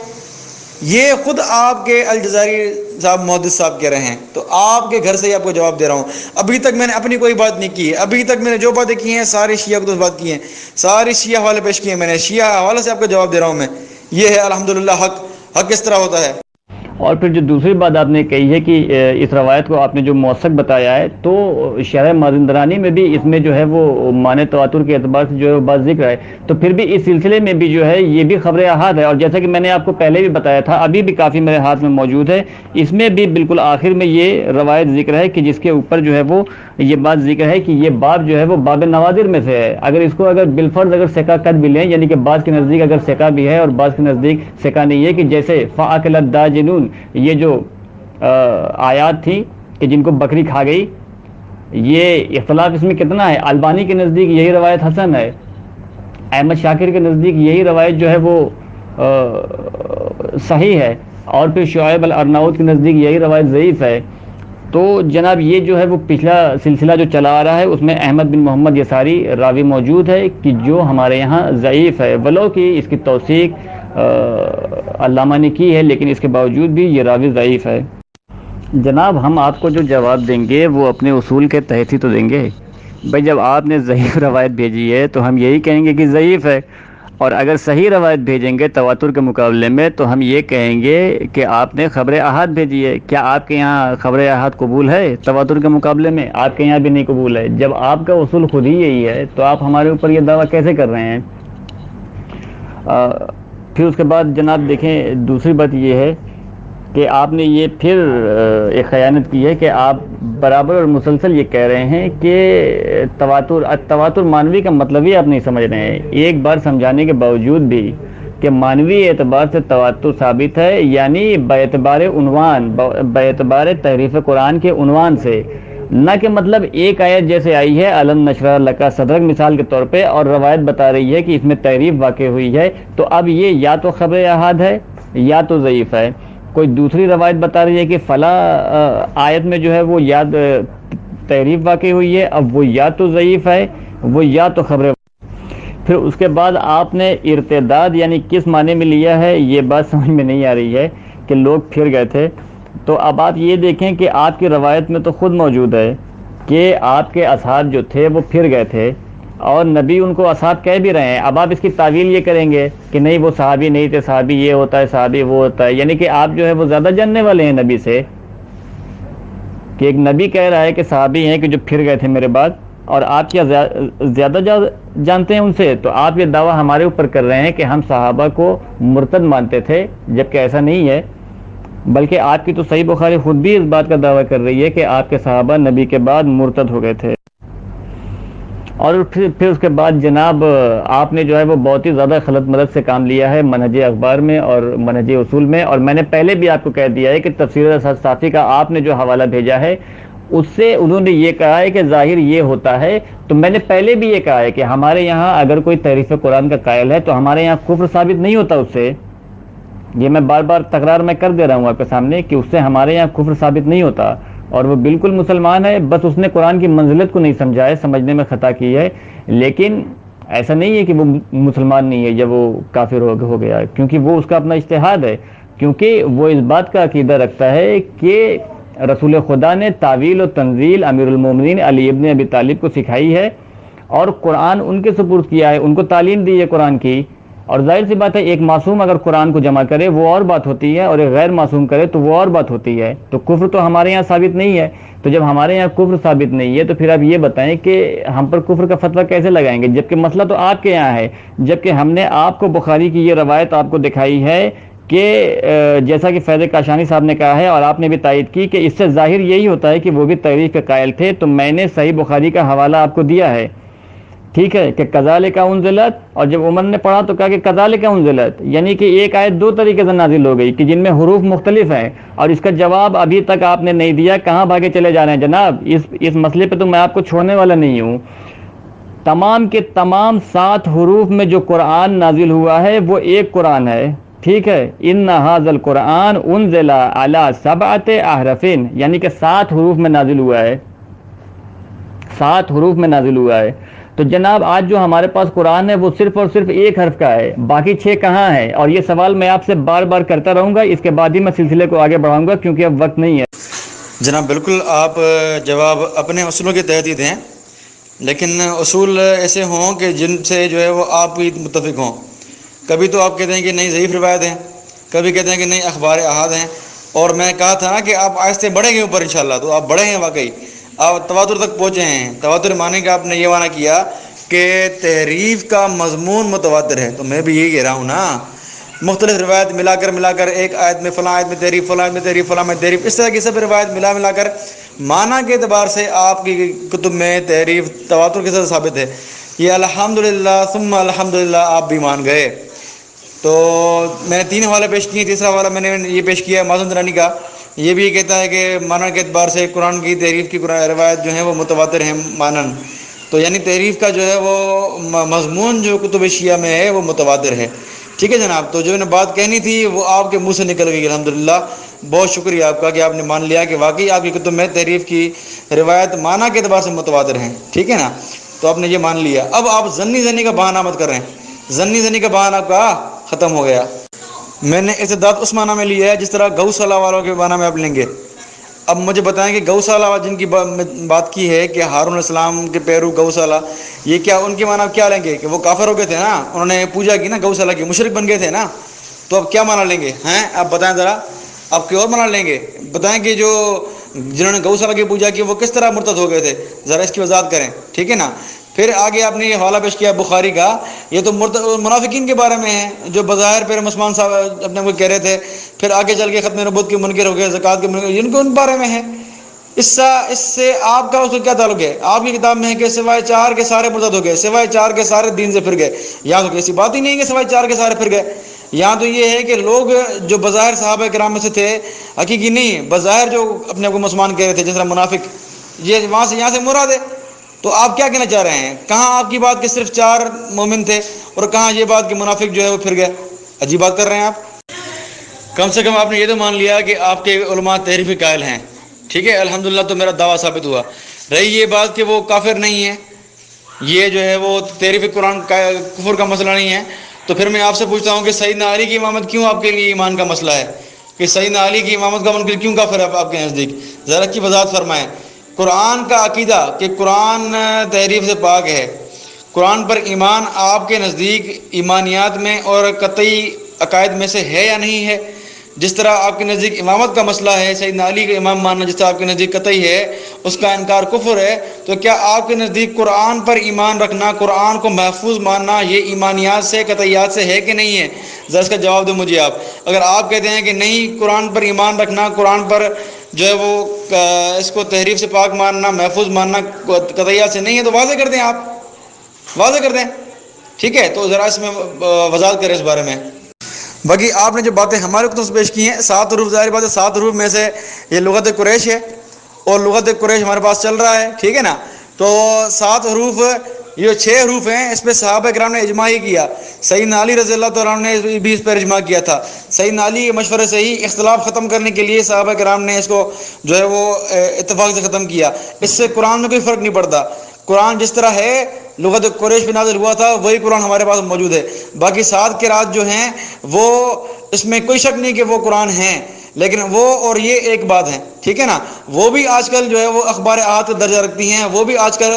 یہ خود آپ کے الجزائری صاحب محدث صاحب کہہ رہے ہیں، تو آپ کے گھر سے ہی آپ کو جواب دے رہا ہوں۔ ابھی تک میں نے اپنی کوئی بات نہیں کی ہے، ابھی تک میں نے جو باتیں کی ہیں ساری شیعہ کو بات کی ہیں، ساری شیعہ حوالے پیش کیے ہیں میں نے، شیعہ حوالے سے آپ کو جواب دے رہا ہوں میں، یہ ہے الحمدللہ حق کس طرح ہوتا ہے۔ اور پھر جو دوسری بات آپ نے کہی ہے کہ اس روایت کو آپ نے جو موثق بتایا ہے، تو شرح مازندرانی میں بھی اس میں جو ہے وہ معنی تواتر کے اعتبار سے جو ہے وہ بات ذکر ہے، تو پھر بھی اس سلسلے میں بھی جو ہے یہ بھی خبر احاد ہے، اور جیسا کہ میں نے آپ کو پہلے بھی بتایا تھا، ابھی بھی کافی میرے ہاتھ میں موجود ہے، اس میں بھی بالکل آخر میں یہ روایت ذکر ہے کہ جس کے اوپر جو ہے وہ یہ بات ذکر ہے کہ یہ باب جو ہے وہ باب نوادر میں سے ہے، اگر اس کو اگر بالفرض اگر ثقہ قد بھی لیں، یعنی کہ بعض کے نزدیک اگر ثقہ بھی ہے اور بعض کے نزدیک ثقہ نہیں ہے، کہ جیسے فَأَكَلَ الدَّاجِنُونَ یہ جو آیات تھی کہ جن کو بکری کھا گئی، یہ اختلاف اس میں کتنا ہے، البانی کے نزدیک یہی روایت حسن ہے، احمد شاکر کے نزدیک یہی روایت جو ہے وہ صحیح ہے، اور پھر شعیب الارناؤت کے نزدیک یہی روایت ضعیف ہے۔ تو جناب یہ جو ہے وہ پچھلا سلسلہ جو چلا آ رہا ہے اس میں احمد بن محمد یساری راوی موجود ہے کہ جو ہمارے یہاں ضعیف ہے، ولو کہ اس کی توثیق علامہ نے کی ہے، لیکن اس کے باوجود بھی یہ راوی ضعیف ہے۔ جناب ہم آپ کو جو جواب دیں گے وہ اپنے اصول کے تحت ہی تو دیں گے بھائی، جب آپ نے ضعیف روایت بھیجی ہے تو ہم یہی کہیں گے کہ ضعیف ہے، اور اگر صحیح روایت بھیجیں گے تواتر کے مقابلے میں تو ہم یہ کہیں گے کہ آپ نے خبر احاد بھیجی ہے۔ کیا آپ کے یہاں خبر احاد قبول ہے تواتر کے مقابلے میں؟ آپ کے یہاں بھی نہیں قبول ہے۔ جب آپ کا اصول خود ہی یہی ہے تو آپ ہمارے اوپر یہ دعویٰ کیسے کر رہے ہیں؟ پھر اس کے بعد جناب دیکھیں دوسری بات یہ ہے کہ آپ نے یہ پھر ایک خیانت کی ہے کہ آپ برابر اور مسلسل یہ کہہ رہے ہیں کہ تواتر مانوی کا مطلب ہی آپ نہیں سمجھ رہے ہیں، ایک بار سمجھانے کے باوجود بھی کہ مانوی اعتبار سے تواتر ثابت ہے، یعنی باعتبار عنوان، باعتبار تحریف قرآن کے عنوان سے، نہ کہ مطلب ایک آیت جیسے آئی ہے علم نشرح لک صدرک مثال کے طور پہ اور روایت بتا رہی ہے کہ اس میں تحریف واقع ہوئی ہے، تو اب یہ یا تو خبر احاد ہے یا تو ضعیف ہے۔ کوئی دوسری روایت بتا رہی ہے کہ فلاں آیت میں جو ہے وہ یاد تحریف واقع ہوئی ہے، اب وہ یا تو ضعیف ہے وہ یا تو خبر۔ پھر اس کے بعد آپ نے ارتداد یعنی کس معنی میں لیا ہے یہ بات سمجھ میں نہیں آ رہی ہے کہ لوگ پھر گئے تھے۔ تو اب آپ یہ دیکھیں کہ آپ کی روایت میں تو خود موجود ہے کہ آپ کے اصحاب جو تھے وہ پھر گئے تھے، اور نبی ان کو اصحاب کہہ بھی رہے ہیں۔ اب آپ اس کی تعویل یہ کریں گے کہ نہیں وہ صحابی نہیں تھے، صحابی یہ ہوتا ہے، صحابی وہ ہوتا ہے، یعنی کہ آپ جو ہے وہ زیادہ جاننے والے ہیں نبی سے، کہ ایک نبی کہہ رہا ہے کہ صحابی ہیں کہ جو پھر گئے تھے میرے بعد، اور آپ کیا زیادہ جانتے ہیں ان سے؟ تو آپ یہ دعویٰ ہمارے اوپر کر رہے ہیں کہ ہم صحابہ کو مرتد مانتے تھے، جبکہ ایسا نہیں ہے، بلکہ آپ کی تو صحیح بخاری خود بھی اس بات کا دعویٰ کر رہی ہے کہ آپ کے صحابہ نبی کے بعد مرتد ہو گئے تھے۔ اور پھر اس کے بعد جناب آپ نے جو ہے وہ بہت ہی زیادہ غلط مدد سے کام لیا ہے منہج اخبار میں اور منہج اصول میں، اور میں نے پہلے بھی آپ کو کہہ دیا ہے کہ تفسیر صافی کا آپ نے جو حوالہ بھیجا ہے اس سے انہوں نے یہ کہا ہے کہ ظاہر یہ ہوتا ہے، تو میں نے پہلے بھی یہ کہا ہے کہ ہمارے یہاں اگر کوئی تحریف قرآن کا قائل ہے تو ہمارے یہاں کفر ثابت نہیں ہوتا اس سے، یہ میں بار بار تکرار میں کر دے رہا ہوں آپ کے سامنے کہ اس سے ہمارے یہاں کفر ثابت نہیں ہوتا، اور وہ بالکل مسلمان ہے، بس اس نے قرآن کی منزلت کو نہیں سمجھا ہے، سمجھنے میں خطا کی ہے، لیکن ایسا نہیں ہے کہ وہ مسلمان نہیں ہے یا وہ کافر ہو گیا، کیونکہ وہ اس کا اپنا اجتہاد ہے، کیونکہ وہ اس بات کا عقیدہ رکھتا ہے کہ رسول خدا نے تعویل و تنزیل امیر المومنین علی ابن ابی طالب کو سکھائی ہے، اور قرآن ان کے سپرد کیا ہے، ان کو تعلیم دی ہے قرآن کی، اور ظاہر سی بات ہے ایک معصوم اگر قرآن کو جمع کرے وہ اور بات ہوتی ہے، اور ایک غیر معصوم کرے تو وہ اور بات ہوتی ہے، تو کفر تو ہمارے یہاں ثابت نہیں ہے، تو جب ہمارے یہاں کفر ثابت نہیں ہے تو پھر آپ یہ بتائیں کہ ہم پر کفر کا فتویٰ کیسے لگائیں گے، جبکہ مسئلہ تو آپ کے یہاں ہے، جبکہ ہم نے آپ کو بخاری کی یہ روایت آپ کو دکھائی ہے کہ جیسا کہ فیض کاشانی صاحب نے کہا ہے اور آپ نے بھی تائید کی کہ اس سے ظاہر یہی ہوتا ہے کہ وہ بھی تحریف کے قائل تھے، تو میں نے صحیح بخاری کا حوالہ آپ کو دیا ہے، ٹھیک ہے، کہ کذالک انزلت، اور جب عمر نے پڑھا تو کہا کہ کذالک انزلت، یعنی کہ ایک آیت دو طریقے سے نازل ہو گئی کہ جن میں حروف مختلف ہیں، اور اس کا جواب ابھی تک آپ نے نہیں دیا، کہاں بھاگے چلے جا رہے ہیں جناب؟ اس مسئلے پہ تو میں آپ کو چھوڑنے والا نہیں ہوں۔ تمام کے تمام 7 حروف میں جو قرآن نازل ہوا ہے وہ ایک قرآن ہے، ٹھیک ہے، ان ھذا القرآن انزل علی 7 احرف، یعنی کہ 7 حروف میں نازل ہوا ہے، 7 حروف میں نازل ہوا ہے، تو جناب آج جو ہمارے پاس قرآن ہے وہ صرف اور صرف ایک حرف کا ہے، باقی 6 کہاں ہیں؟ اور یہ سوال میں آپ سے بار بار کرتا رہوں گا، اس کے بعد ہی میں سلسلے کو آگے بڑھاؤں گا کیونکہ اب وقت نہیں ہے۔ جناب بالکل آپ جواب اپنے اصولوں کے تحت ہی دیں، لیکن اصول ایسے ہوں کہ جن سے جو ہے وہ آپ بھی متفق ہوں۔ کبھی تو آپ کہتے ہیں کہ نہیں ضعیف روایت ہیں، کبھی کہتے ہیں کہ نہیں اخبار احاد ہیں، اور میں کہا تھا نا کہ آپ آہستہ بڑھیں گے اوپر انشاءاللہ، تو آپ بڑھے ہیں، واقعی آپ تواتر تک پہنچے ہیں۔ تواتر معنی کہ آپ نے یہ معنی کیا کہ تحریف کا مضمون متواتر ہے، تو میں بھی یہی کہہ رہا ہوں نا، مختلف روایت ملا کر ایک آیت میں فلاں آیت میں تحریف، فلاں آیت میں تحریف، فلاں میں تحریف، اس طرح کی سب روایت ملا کر معنی کے اعتبار سے آپ کی کتب میں تحریف تواتر کے ساتھ ثابت ہے۔ یہ الحمدللہ ثم الحمدللہ آپ بھی مان گئے۔ تو میں نے 3 حوالے پیش کیے، تیسرا حوالہ میں نے یہ پیش کیا ہے معظم درانی کا، یہ بھی کہتا ہے کہ معنی کے اعتبار سے قرآن کی تحریف کی روایت جو ہیں وہ متواتر ہیں مانن، تو یعنی تحریف کا جو ہے وہ مضمون جو کتب شیعہ میں ہے وہ متواتر ہے، ٹھیک ہے جناب۔ تو جو میں نے بات کہنی تھی وہ آپ کے منہ سے نکل گئی، الحمدللہ، بہت شکریہ آپ کا کہ آپ نے مان لیا کہ واقعی آپ کی کتب میں تحریف کی روایت معنی کے اعتبار سے متواتر ہیں، ٹھیک ہے نا، تو آپ نے یہ مان لیا۔ اب آپ زنی کا بہانہ مت کر رہے ہیں، زنی کا بہانہ آپ کا ختم ہو گیا۔ میں نے استداد اس معنی میں لیا ہے جس طرح گوشالہ والوں کے معنی میں آپ لیں گے۔ اب مجھے بتائیں کہ گوشالہ جن کی بات کی ہے کہ ہارون علیہ السلام کے پیرو گوشالہ، یہ کیا ان کے معنی آپ کیا لیں گے؟ کہ وہ کافر ہو گئے تھے نا، انہوں نے پوجا کی نا گوشالہ کی، مشرک بن گئے تھے نا، تو اب کیا معنی لیں گے ہیں؟ آپ بتائیں ذرا، آپ کی اور معنی لیں گے؟ بتائیں کہ جو جنہوں نے گوشالہ کی پوجا کی وہ کس طرح مرتد ہو گئے تھے، ذرا اس کی وضاحت کریں، ٹھیک ہے نا۔ پھر آگے آپ نے یہ حوالہ پیش کیا بخاری کا، یہ تو منافقین کے بارے میں ہے جو بظاہر پھر مسلمان صاحب اپنے کو کہہ رہے تھے، پھر آگے چل کے ختم نبوت کے منکر ہو گئے، زکوٰۃ کے منکر، ان کو ان بارے میں ہے۔ اس سے آپ کا اس کو کیا تعلق ہے؟ آپ کی کتاب میں ہے کہ سوائے 4 کے سارے مرتد ہو گئے، سوائے 4 کے سارے دین سے پھر گئے، یہاں تو ایسی بات ہی نہیں ہے کہ سوائے 4 کے سارے پھر گئے، یہاں تو یہ ہے کہ لوگ جو بظاہر صحابہ کرام میں سے تھے، حقیقی نہیں، بظاہر جو اپنے کو مسلمان کہہ رہے تھے جس طرح منافق، یہ وہاں سے یہاں سے مراد ہے۔ تو آپ کیا کہنا چاہ رہے ہیں؟ کہاں آپ کی بات کہ صرف 4 مومن تھے، اور کہاں یہ بات کہ منافق جو ہے وہ پھر گئے؟ عجیب بات کر رہے ہیں آپ۔ کم سے کم آپ نے یہ تو مان لیا کہ آپ کے علماء تحریف قائل ہیں، ٹھیک ہے، الحمدللہ، تو میرا دعویٰ ثابت ہوا۔ رہی یہ بات کہ وہ کافر نہیں ہے، یہ جو ہے وہ تحریف قرآن کفر کا مسئلہ نہیں ہے، تو پھر میں آپ سے پوچھتا ہوں کہ سیدنا علی کی امامت کیوں آپ کے لیے ایمان کا مسئلہ ہے؟ کہ سیدنا علی کی امامت کا منکر کیوں کافر ہے آپ کے نزدیک؟ ذرا کی وضاحت فرمائیں۔ قرآن کا عقیدہ کہ قرآن تحریف سے پاک ہے، قرآن پر ایمان آپ کے نزدیک ایمانیات میں اور قطعی عقائد میں سے ہے یا نہیں ہے؟ جس طرح آپ کے نزدیک امامت کا مسئلہ ہے، سیدنا علی کا امام ماننا جس طرح آپ کے نزدیک قطعی ہے، اس کا انکار کفر ہے، تو کیا آپ کے نزدیک قرآن پر ایمان رکھنا، قرآن کو محفوظ ماننا، یہ ایمانیات سے، قطعیات سے ہے کہ نہیں ہے؟ ذرا اس کا جواب دو مجھے آپ۔ اگر آپ کہتے ہیں کہ نہیں، قرآن پر ایمان رکھنا، قرآن پر جو ہے وہ اس کو تحریف سے پاک ماننا، محفوظ ماننا قطعیات سے نہیں ہے، تو واضح کر دیں، آپ واضح کر دیں، ٹھیک ہے؟ تو ذرا اس میں وضاحت کریں اس بارے میں۔ باقی آپ نے جو باتیں ہمارے کتب سے پیش کی ہیں، 7 حروف، ظاہر بات ہے 7 حروف میں سے یہ لغت قریش ہے، اور لغت قریش ہمارے پاس چل رہا ہے، ٹھیک ہے نا؟ تو 7 حروف، یہ 6 حروف ہیں، اس پہ صحابہ کرام نے اجماع ہی کیا۔ سیدنا علی رضی اللہ تعالیٰ عنہ نے بھی اس پر اجماع کیا تھا۔ سیدنا علی کے مشورے سے ہی اختلاف ختم کرنے کے لیے صحابہ کرام نے اس کو جو ہے وہ اتفاق سے ختم کیا۔ اس سے قرآن میں کوئی فرق نہیں پڑتا، قرآن جس طرح ہے لغت قریش پہ نازل ہوا تھا وہی قرآن ہمارے پاس موجود ہے۔ باقی 7 قرات جو ہیں وہ اس میں کوئی شک نہیں کہ وہ قرآن ہیں، لیکن وہ اور یہ ایک بات ہے، ٹھیک ہے نا؟ وہ بھی آج کل جو ہے وہ اخبار احاد کا درجہ رکھتی ہیں، وہ بھی آج کل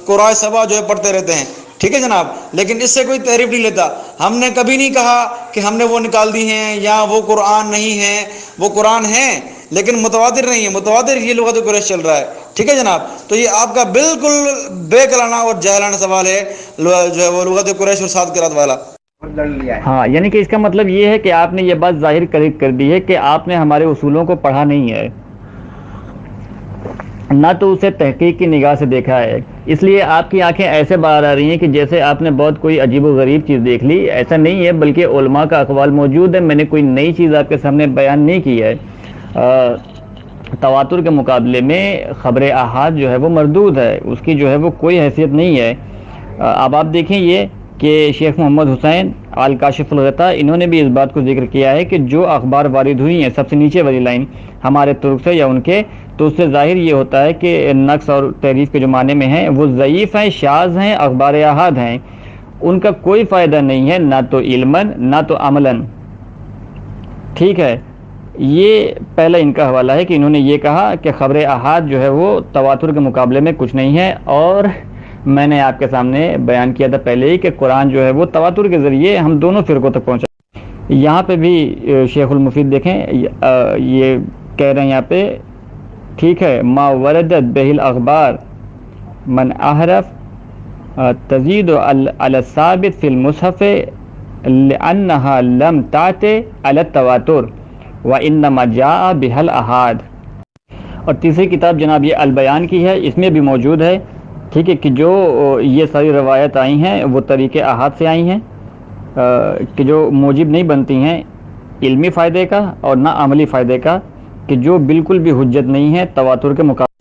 قرآن سبا جو ہے پڑھتے رہتے ہیں، ٹھیک ہے جناب؟ لیکن اس سے کوئی تحریف نہیں لیتا۔ ہم نے کبھی نہیں کہا کہ ہم نے وہ نکال دی ہیں یا وہ قرآن نہیں ہے، وہ قرآن ہیں لیکن متواتر نہیں ہے، متواتر یہ لغت قریش چل رہا ہے، ٹھیک ہے جناب؟ تو یہ آپ کا بالکل بے کلانہ اور جاہلانہ سوال ہے جو ہے وہ لغت قریش اور 7 قرات والا۔ ہاں، یعنی کہ اس کا مطلب یہ ہے کہ آپ نے یہ بات ظاہر کر دی ہے کہ آپ نے ہمارے اصولوں کو پڑھا نہیں ہے، نہ تو اسے تحقیق کی نگاہ سے دیکھا ہے، اس لیے آپ کی آنکھیں ایسے باہر آ رہی ہیں کہ جیسے آپ نے بہت کوئی عجیب و غریب چیز دیکھ لی۔ ایسا نہیں ہے، بلکہ علماء کا اقوال موجود ہے، میں نے کوئی نئی چیز آپ کے سامنے بیان نہیں کی ہے۔ تواتر کے مقابلے میں خبر احاد جو ہے وہ مردود ہے، اس کی جو ہے وہ کوئی حیثیت نہیں ہے۔ اب آپ دیکھیں یہ کہ شیخ محمد حسین آل کاشف الغطا، انہوں نے بھی اس بات کو ذکر کیا ہے کہ جو اخبار وارد ہوئی ہیں، سب سے نیچے والی لائن، ہمارے ترک سے یا ان کے، تو اس سے ظاہر یہ ہوتا ہے کہ نقص اور تحریف کے جو معنی میں ہیں وہ ضعیف ہیں، شاذ ہیں، اخبار احاد ہیں، ان کا کوئی فائدہ نہیں ہے، نہ تو علماً نہ تو عملاً، ٹھیک ہے؟ یہ پہلا ان کا حوالہ ہے کہ انہوں نے یہ کہا کہ خبر احاد جو ہے وہ تواتر کے مقابلے میں کچھ نہیں ہے، اور میں نے آپ کے سامنے بیان کیا تھا پہلے ہی کہ قرآن جو ہے وہ تواتر کے ذریعے ہم دونوں فرقوں تک پہنچا۔ یہاں پہ بھی شیخ المفید دیکھیں، یہ کہہ رہے ہیں یہاں پہ، ٹھیک ہے، ما وردت بہ الاخبار من احرف تزید علی الثابت فی المصحف لانها لم تعت علی التواتر وانما جاء بها الاحاد۔ اور تیسری کتاب جناب یہ البیان کی ہے، اس میں بھی موجود ہے، ٹھیک ہے، کہ جو یہ ساری روایت آئی ہیں وہ طریق احاد سے آئی ہیں، کہ جو موجب نہیں بنتی ہیں علمی فائدے کا اور نہ عملی فائدے کا، کہ جو بالکل بھی حجت نہیں ہے تواتر کے مقابلے۔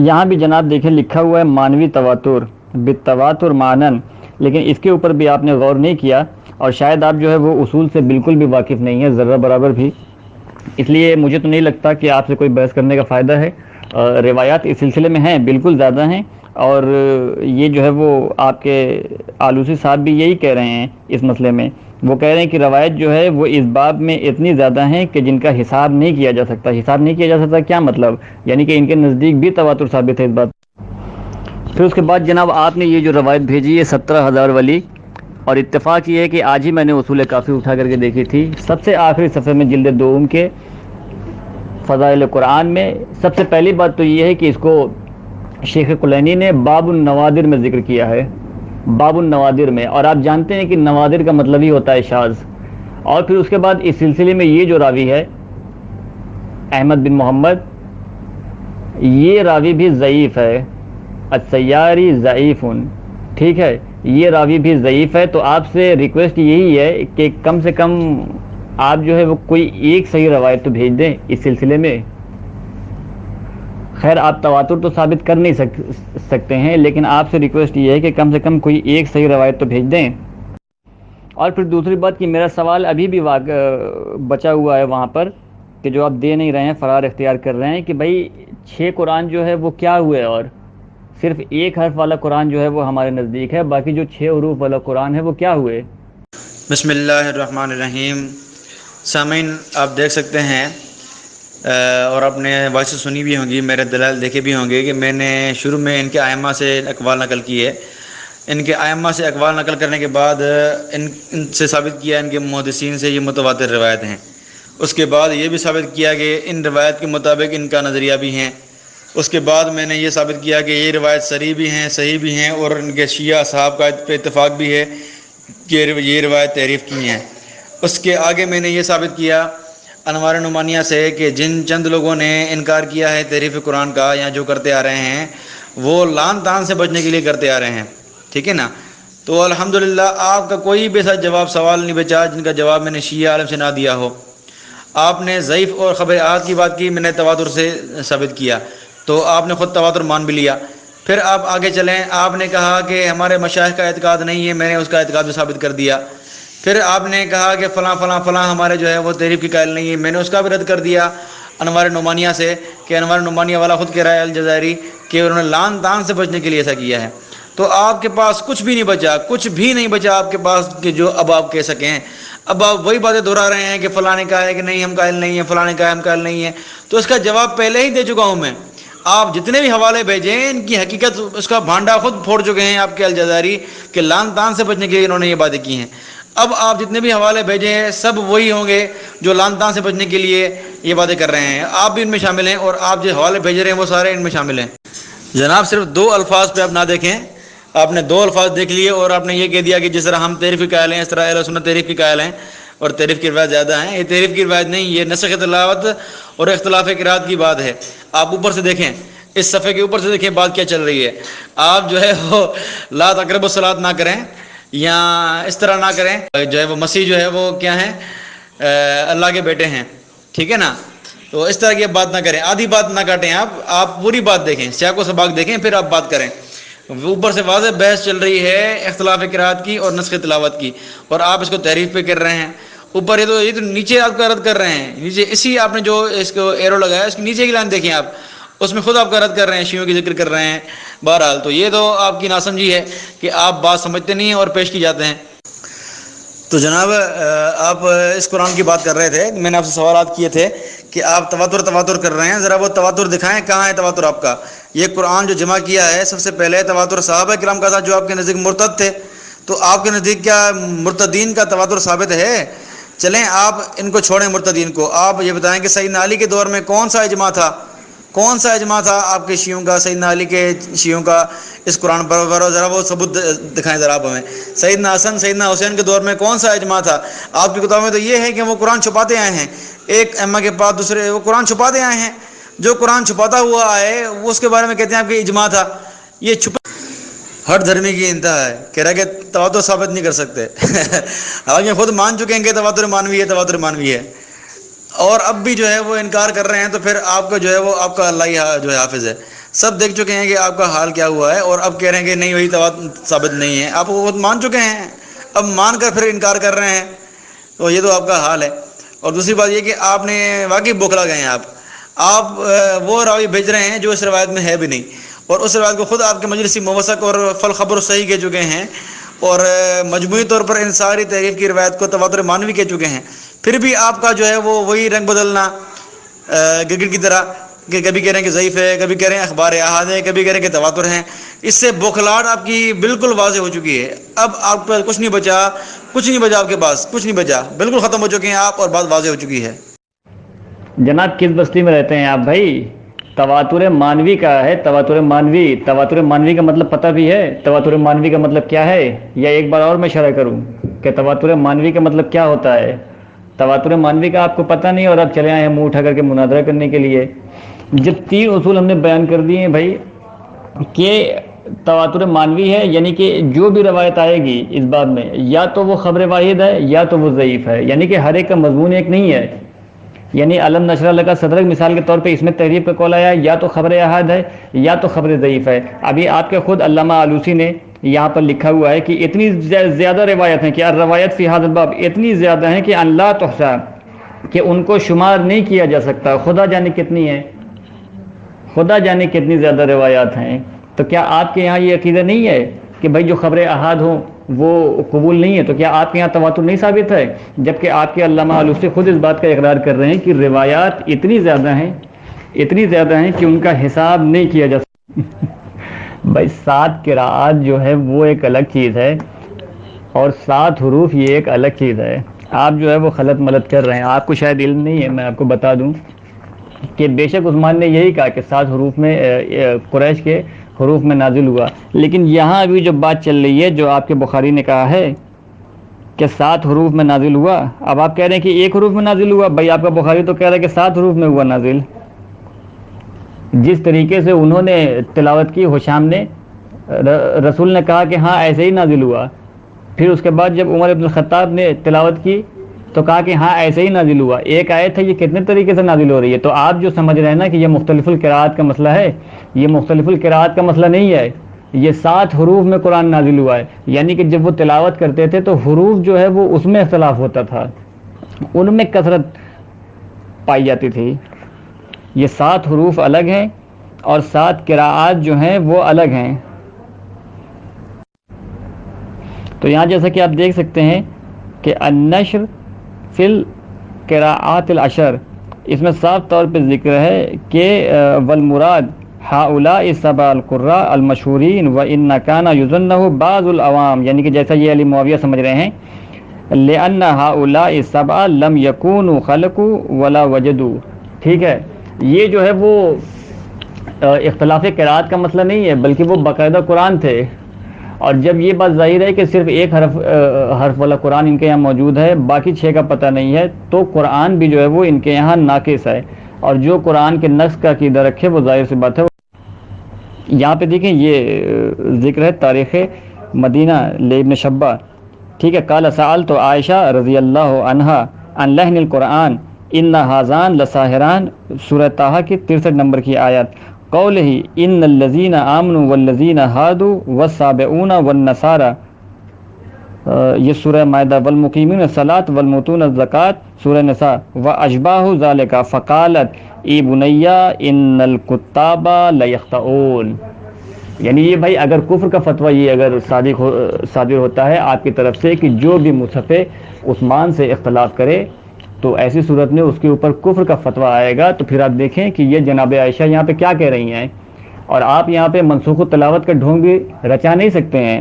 یہاں بھی جناب دیکھیں لکھا ہوا ہے مانوی تواتر بالتواتر معنن، لیکن اس کے اوپر بھی آپ نے غور نہیں کیا، اور شاید آپ جو ہے وہ اصول سے بالکل بھی واقف نہیں ہے ذرہ برابر بھی، اس لیے مجھے تو نہیں لگتا کہ آپ سے کوئی بحث کرنے کا فائدہ ہے۔ روایات اس سلسلے میں ہیں، بالکل زیادہ ہیں، اور یہ جو ہے وہ آپ کے آلوسی صاحب بھی یہی کہہ رہے ہیں اس مسئلے میں، وہ کہہ رہے ہیں کہ روایت جو ہے وہ اس باب میں اتنی زیادہ ہیں کہ جن کا حساب نہیں کیا جا سکتا۔ حساب نہیں کیا جا سکتا کیا مطلب؟ یعنی کہ ان کے نزدیک بھی تواتر ثابت ہے اس بات۔ پھر اس کے بعد جناب آپ نے یہ جو روایت بھیجی ہے 17,000 والی، اور اتفاق یہ ہے کہ آج ہی میں نے اصول کافی اٹھا کر کے دیکھی تھی، سب سے آخری صفحے میں جلد دوم کے فضائل قرآن میں سب سے پہلی بات تو یہ ہے کہ اس کو شیخ کلینی نے باب النوادر میں ذکر کیا ہے، باب النوادر میں، اور آپ جانتے ہیں کہ نوادر کا مطلب ہی ہوتا ہے شاذ۔ اور پھر اس کے بعد اس سلسلے میں یہ جو راوی ہے احمد بن محمد، یہ راوی بھی ضعیف ہے، السیاری ضعیف، ٹھیک ہے، یہ راوی بھی ضعیف ہے۔ تو آپ سے ریکویسٹ یہی ہے کہ کم سے کم آپ جو ہے وہ کوئی ایک صحیح روایت تو بھیج دیں اس سلسلے میں۔ خیر آپ تواتر تو ثابت کر نہیں سکتے ہیں، لیکن آپ سے ریکویسٹ یہ ہے کہ کم سے کم کوئی ایک صحیح روایت تو بھیج دیں۔ اور پھر دوسری بات کہ میرا سوال ابھی بھی بچا ہوا ہے وہاں پر، کہ جو آپ دے نہیں رہے ہیں، فرار اختیار کر رہے ہیں، کہ بھائی 6 قرآن جو ہے وہ کیا ہوئے، اور صرف ایک حرف والا قرآن جو ہے وہ ہمارے نزدیک ہے، باقی جو 6 حروف والا قرآن ہے وہ کیا ہوئے؟ بسم اللہ الرحمن الرحیم۔ سامعین آپ دیکھ سکتے ہیں، اور آپ نے وائس سنی بھی ہوں گی، میرے دلائل دیکھے بھی ہوں گے کہ میں نے شروع میں ان کے ائمہ سے اقوال نقل کی ہے۔ ان کے ائمہ سے اقوال نقل کرنے کے بعد ان سے ثابت کیا ان کے محدثین سے یہ متواتر روایت ہیں۔ اس کے بعد یہ بھی ثابت کیا کہ ان روایت کے مطابق ان کا نظریہ بھی ہیں۔ اس کے بعد میں نے یہ ثابت کیا کہ یہ روایت صریح بھی ہیں، صحیح بھی ہیں، اور ان کے شیعہ اصحاب کا پہ اتفاق بھی ہے کہ یہ روایت تحریف کی ہیں۔ اس کے آگے میں نے یہ ثابت کیا انوار نعمانیہ سے کہ جن چند لوگوں نے انکار کیا ہے تحریف قرآن کا یا جو کرتے آ رہے ہیں وہ لعن طعن سے بچنے کے لیے کرتے آ رہے ہیں، ٹھیک ہے نا۔ تو الحمدللہ آپ کا کوئی بھی ایسا جواب سوال نہیں بچا جن کا جواب میں نے شیعہ عالم سے نہ دیا ہو۔ آپ نے ضعیف اور خبر احاد کی بات کی، میں نے تواتر سے ثابت کیا، تو آپ نے خود تواتر مان بھی لیا۔ پھر آپ آگے چلیں، آپ نے کہا کہ ہمارے مشائخ کا اعتقاد نہیں ہے، میں نے اس کا اعتقاد بھی ثابت کر دیا۔ پھر آپ نے کہا کہ فلاں فلاں فلاں ہمارے جو ہے وہ تحریف کی قائل نہیں ہے، میں نے اس کا بھی رد کر دیا انوار نعمانیہ سے کہ انوار نعمانیہ والا خود کہہ رہا ہے الجزائری کہ انہوں نے لعن طعن سے بچنے کے لیے ایسا کیا ہے۔ تو آپ کے پاس کچھ بھی نہیں بچا، کچھ بھی نہیں بچا آپ کے پاس کہ جو اب آپ کہہ سکیں۔ اب آپ وہی باتیں دہرا رہے ہیں کہ فلاں نے کہا ہے کہ نہیں ہم قائل نہیں ہیں، فلاں نے کہا ہم قائل نہیں ہیں۔ تو اس کا جواب پہلے ہی دے چکا ہوں میں۔ آپ جتنے بھی حوالے بھیجیں ان کی حقیقت اس کا بھانڈا خود پھوڑ چکے ہیں آپ کے الجزائری کہ لعن طعن سے بچنے کے لیے انہوں نے یہ باتیں کی ہیں۔ اب آپ جتنے بھی حوالے بھیجے ہیں سب وہی ہوں گے جو لعن طعن سے بچنے کے لیے یہ باتیں کر رہے ہیں، آپ بھی ان میں شامل ہیں، اور آپ جو حوالے بھیج رہے ہیں وہ سارے ان میں شامل ہیں۔ جناب صرف 2 الفاظ پہ آپ نہ دیکھیں، آپ نے 2 الفاظ دیکھ لیے اور آپ نے یہ کہہ دیا کہ جس طرح ہم تحریف کی قائل ہیں اس طرح اہل سنت تحریف کی قائل ہیں اور تحریف کی روایت زیادہ ہیں۔ یہ تحریف کی روایت نہیں، یہ نسخ تلاوت اور اختلاف قرات کی بات ہے۔ آپ اوپر سے دیکھیں، اس صفحے کے اوپر سے دیکھیں بات کیا چل رہی ہے۔ آپ جو ہے وہ لا تقربوا الصلاۃ نہ کریں یا اس طرح نہ کریں، جو ہے وہ مسیح جو ہے وہ کیا ہیں، اللہ کے بیٹے ہیں، ٹھیک ہے نا۔ تو اس طرح کی بات نہ کریں، آدھی بات نہ کاٹیں، آپ پوری بات دیکھیں، سیاق و سباق دیکھیں پھر آپ بات کریں۔ اوپر سے واضح بحث چل رہی ہے اختلاف قرات کی اور نسخ تلاوت کی، اور آپ اس کو تحریف پہ کر رہے ہیں۔ اوپر یہ تو نیچے آپ کا رد کر رہے ہیں، نیچے اسی آپ نے جو اس کو ایرو لگایا اس کی نیچے کی لائن دیکھیں آپ، اس میں خود آپ کا رد کر رہے ہیں، شیعوں کی ذکر کر رہے ہیں۔ بہرحال تو یہ تو آپ کی ناسمجھی ہے کہ آپ بات سمجھتے نہیں ہیں اور پیش کی جاتے ہیں۔ تو جناب آپ اس قرآن کی بات کر رہے تھے، میں نے آپ سے سوالات کیے تھے کہ آپ تواتر کر رہے ہیں، ذرا وہ تواتر دکھائیں، کہاں ہے تواتر آپ کا؟ یہ قرآن جو جمع کیا ہے سب سے پہلے تواتر صحابہ کرام کا تھا جو آپ کے نزدیک مرتد تھے، تو آپ کے نزدیک کیا مرتدین کا تواتر ثابت ہے؟ چلیں آپ ان کو چھوڑیں مرتدین کو، آپ یہ بتائیں کہ سیدنا علی کے دور میں کون سا اجماع تھا، کون سا اجماع تھا آپ کے شیعوں کا، سیدنا علی کے شیعوں کا اس قرآن پر؟ ذرا وہ ثبوت دکھائیں ذرا آپ ہمیں۔ سیدنا حسن سیدنا حسین کے دور میں کون سا اجماع تھا؟ آپ کی کتابوں میں تو یہ ہے کہ وہ قرآن چھپاتے آئے ہیں، ایک ائمہ کے بعد دوسرے وہ قرآن چھپاتے آئے ہیں، جو قرآن چھپاتا ہوا آئے وہ اس کے بارے میں کہتے ہیں آپ کے اجماع تھا۔ یہ چھپا ہر دھرمی کی انتہا ہے، کہہ رہا کہ تواتر ثابت نہیں کر سکتے حالانکہ خود مان چکے ہیں کہ تواتر مانوی ہے، اور اب بھی جو ہے وہ انکار کر رہے ہیں۔ تو پھر آپ کا جو ہے وہ آپ کا اللہ ہی جو ہے حافظ ہے، سب دیکھ چکے ہیں کہ آپ کا حال کیا ہوا ہے، اور اب کہہ رہے ہیں کہ نہیں وہی تواتر ثابت نہیں ہے، آپ وہ خود مان چکے ہیں، اب مان کر پھر انکار کر رہے ہیں، تو یہ تو آپ کا حال ہے۔ اور دوسری بات یہ کہ آپ نے واقعی بوکھلا گئے ہیں، آپ وہ راوی بھیج رہے ہیں جو اس روایت میں ہے بھی نہیں، اور اس روایت کو خود آپ کے مجلسی موثق اور فالخبر صحیح کہہ چکے ہیں، اور مجموعی طور پر ان ساری تحریف کی روایت کو تواتر مانوی کہہ چکے ہیں۔ پھر بھی آپ کا جو ہے وہ وہی رنگ بدلنا گرگٹ کی طرح، کہ کبھی کہہ رہے ہیں کہ ضعیف ہے، کبھی کہہ رہے ہیں اخبار احاد ہے، کبھی کہہ رہے ہیں کہ تواتر ہیں۔ اس سے بوکھلاہٹ آپ کی بالکل واضح ہو چکی ہے، اب آپ کے پاس کچھ نہیں بچا، آپ کے پاس کچھ نہیں بچا، بالکل ختم ہو چکے ہیں آپ، اور بات واضح ہو چکی ہے۔ جناب کس بستی میں رہتے ہیں آپ بھائی؟ تواتر مانوی کا ہے، تواتر مانوی کا مطلب پتہ بھی ہے؟ تواتر مانوی کا مطلب کیا ہے؟ یا ایک بار اور میں شرح کروں کہ تواتر مانوی کا مطلب کیا ہوتا ہے؟ تواتر مانوی کا آپ کو پتہ نہیں، اور اب چلے آئے ہیں منہ اٹھا کر کے مناظرہ کرنے کے لیے۔ جب 3 اصول ہم نے بیان کر دیے ہیں بھائی کہ تواتر مانوی ہے، یعنی کہ جو بھی روایت آئے گی اس بات میں یا تو وہ خبر واحد ہے یا تو وہ ضعیف ہے، یعنی کہ ہر ایک کا مضمون ایک نہیں ہے۔ یعنی علم نشر اللہ کا صدرک مثال کے طور پہ اس میں تحریف کا قول آیا یا تو خبر احاد ہے یا تو خبر ضعیف ہے۔ ابھی آپ کے خود علامہ آلوسی نے یہاں پر لکھا ہوا ہے کہ اتنی زیادہ روایت ہیں کہ روایت فی ھذا الباب اتنی زیادہ ہیں کہ ان لا تحصیٰ، کہ ان کو شمار نہیں کیا جا سکتا۔ خدا جانے کتنی ہیں، خدا جانے کتنی زیادہ روایات ہیں۔ تو کیا آپ کے یہاں یہ عقیدہ نہیں ہے کہ بھائی جو خبر احاد ہوں وہ قبول نہیں ہے؟ تو کیا آپ کے یہاں تواتر نہیں ثابت ہے؟ جبکہ آپ کے علامہ آلوسی خود اس بات کا اقرار کر رہے ہیں کہ روایات اتنی زیادہ ہیں کہ ان کا حساب نہیں کیا جا سکتا بھائی 7 قراءات جو ہے وہ ایک الگ چیز ہے اور 7 حروف یہ ایک الگ چیز ہے. آپ جو ہے وہ غلط ملت کر رہے ہیں. آپ کو شاید علم نہیں ہے, میں آپ کو بتا دوں کہ بے شک عثمان نے یہی کہا کہ 7 حروف میں قریش کے حروف میں نازل ہوا, لیکن یہاں ابھی جو بات چل رہی ہے جو آپ کے بخاری نے کہا ہے کہ 7 حروف میں نازل ہوا, اب آپ کہہ رہے ہیں کہ 1 حروف میں نازل ہوا. بھائی آپ کا بخاری تو کہہ رہا ہے کہ 7 حروف میں ہوا نازل. جس طریقے سے انہوں نے تلاوت کی حشام نے, رسول نے کہا کہ ہاں ایسے ہی نازل ہوا. پھر اس کے بعد جب عمر بن الخطاب نے تلاوت کی تو کہا کہ ہاں ایسے ہی نازل ہوا. ایک آیت ہے, یہ کتنے طریقے سے نازل ہو رہی ہے. تو آپ جو سمجھ رہے ہیں نا کہ یہ مختلف القراءات کا مسئلہ ہے, یہ مختلف القراءات کا مسئلہ نہیں ہے. یہ 7 حروف میں قرآن نازل ہوا ہے, یعنی کہ جب وہ تلاوت کرتے تھے تو حروف جو ہے وہ اس میں اختلاف ہوتا تھا, ان میں کثرت پائی جاتی تھی. یہ 7 حروف الگ ہیں اور 7 قراءات جو ہیں وہ الگ ہیں. تو یہاں جیسا کہ آپ دیکھ سکتے ہیں کہ النشر فی القراءات العشر, اس میں صاف طور پہ ذکر ہے کہ والمراد ہؤلاء السبع القراء المشہورین وان کان یظنہ بعض العوام, یعنی کہ جیسا یہ علی معاویہ سمجھ رہے ہیں, لأن ہؤلاء السبع لم یکونوا خلقوا ولا وجدوا. ٹھیک ہے, یہ جو ہے وہ اختلاف قراءات کا مسئلہ نہیں ہے بلکہ وہ باقاعدہ قرآن تھے. اور جب یہ بات ظاہر ہے کہ صرف ایک حرف والا قرآن ان کے یہاں موجود ہے, باقی 6 کا پتہ نہیں ہے, تو قرآن بھی جو ہے وہ ان کے یہاں ناقص ہے. اور جو قرآن کے نقص کا عقیدہ رکھے وہ ظاہر سی بات ہے. یہاں پہ دیکھیں یہ ذکر ہے تاریخ مدینہ لابن شبہ. ٹھیک ہے, قال سألت عائشہ رضی اللہ عنہا عن لحن القرآن ان ہذان لساحران, سورہ طٰہٰ کی 63 نمبر کی آیت. قولہ ان الذین آمنوا والذین ہادوا والسابئون والنصارى, یہ سورہ مائدہ. والمقیمین الصلاۃ والمؤتون الزکاۃ, سورہ نساء. واشباہ ذالک فقالت ای بنی ان الکتاب لیخطئون. یعنی یہ بھائی اگر کفر کا فتویٰ یہ اگر صادر ہوتا ہے آپ کی طرف سے کہ جو بھی مصحف عثمان سے اختلاف کرے تو ایسی صورت میں اس کے اوپر کفر کا فتویٰ آئے گا, تو پھر آپ دیکھیں کہ یہ جناب عائشہ یہاں پہ کیا کہہ رہی ہیں. اور آپ یہاں پہ منسوخ التلاوت کا ڈھونگ بھی رچا نہیں سکتے ہیں,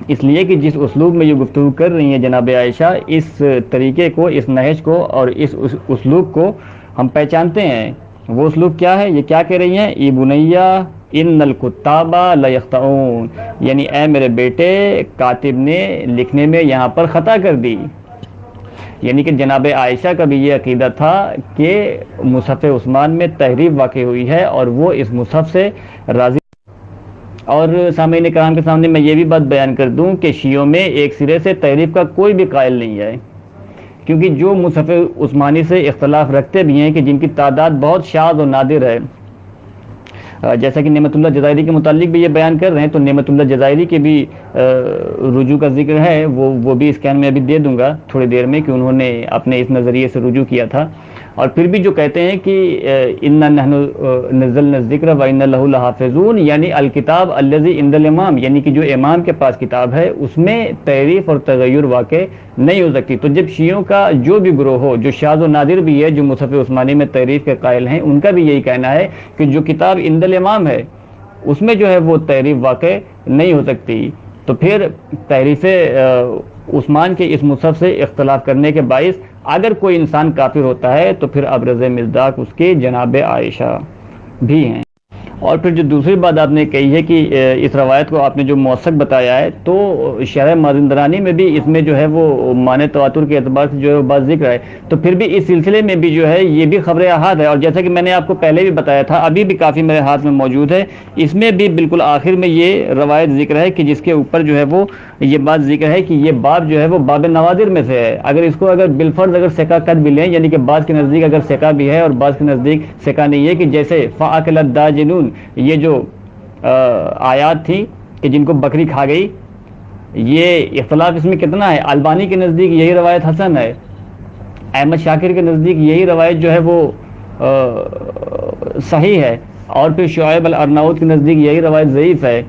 اس لیے کہ جس اسلوب میں یہ گفتگو کر رہی ہیں جناب عائشہ, اس طریقے کو, اس نہج کو اور اس اسلوب کو ہم پہچانتے ہیں. وہ اسلوب کیا ہے, یہ کیا کہہ رہی ہیں, ای بنیہ ان الکتاب لیخطئون, یعنی اے میرے بیٹے کاتب نے لکھنے میں یہاں پر خطا کر دی. یعنی کہ جناب عائشہ کا بھی یہ عقیدہ تھا کہ مصحف عثمان میں تحریف واقع ہوئی ہے اور وہ اس مصحف سے راضی. اور سامعین کرام کے سامنے میں یہ بھی بات بیان کر دوں کہ شیعوں میں ایک سرے سے تحریف کا کوئی بھی قائل نہیں ہے, کیونکہ جو مصحف عثمانی سے اختلاف رکھتے بھی ہیں کہ جن کی تعداد بہت شاذ و نادر ہے, جیسا کہ نعمت اللہ جزائری کے متعلق بھی یہ بیان کر رہے ہیں, تو نعمت اللہ جزائری کے بھی رجوع کا ذکر ہے, وہ بھی اسکین میں ابھی دے دوں گا تھوڑی دیر میں کہ انہوں نے اپنے اس نظریے سے رجوع کیا تھا. اور پھر بھی جو کہتے ہیں کہ انا نحن نزلنا الذکر و انا لہ لحافظون, یعنی الکتاب الذی عند الامام, یعنی کہ جو امام کے پاس کتاب ہے اس میں تحریف اور تغیر واقع نہیں ہو سکتی. تو جب شیعوں کا جو بھی گروہ ہو جو شاذ و نادر بھی ہے, جو مصحف عثمانی میں تحریف کے قائل ہیں, ان کا بھی یہی کہنا ہے کہ جو کتاب عند الامام ہے اس میں جو ہے وہ تحریف واقع نہیں ہو سکتی. تو پھر تحریف عثمان کے اس مصحف سے اختلاف کرنے کے باعث اگر کوئی انسان کافر ہوتا ہے تو پھر ابرز مصداق اس کے جناب عائشہ بھی ہیں. اور پھر جو دوسری بات آپ نے کہی ہے کہ اس روایت کو آپ نے جو موثق بتایا ہے, تو شرح مازندرانی میں بھی اس میں جو ہے وہ معنی تواتر کے اعتبار سے جو ہے بات ذکر ہے. تو پھر بھی اس سلسلے میں بھی جو ہے یہ بھی خبر احاد ہے, اور جیسا کہ میں نے آپ کو پہلے بھی بتایا تھا, ابھی بھی کافی میرے ہاتھ میں موجود ہے, اس میں بھی بالکل آخر میں یہ روایت ذکر ہے کہ جس کے اوپر جو ہے وہ یہ بات ذکر ہے کہ یہ باب جو ہے وہ باب نوادر میں سے ہے. اگر اس کو اگر بالفرض اگر ثقہ قد بھی لیں, یعنی کہ بعض کے نزدیک اگر ثقہ بھی ہے اور بعض کے نزدیک ثقہ نہیں ہے, کہ جیسے فاکل الداجنون, یہ جو آیات تھی کہ جن کو بکری کھا گئی, یہ اختلاف اس میں کتنا ہے. البانی کے نزدیک یہی روایت حسن ہے, احمد شاکر کے نزدیک یہی روایت جو ہے وہ صحیح ہے, اور پھر شعیب الارناؤت کے نزدیک یہی روایت ضعیف ہے.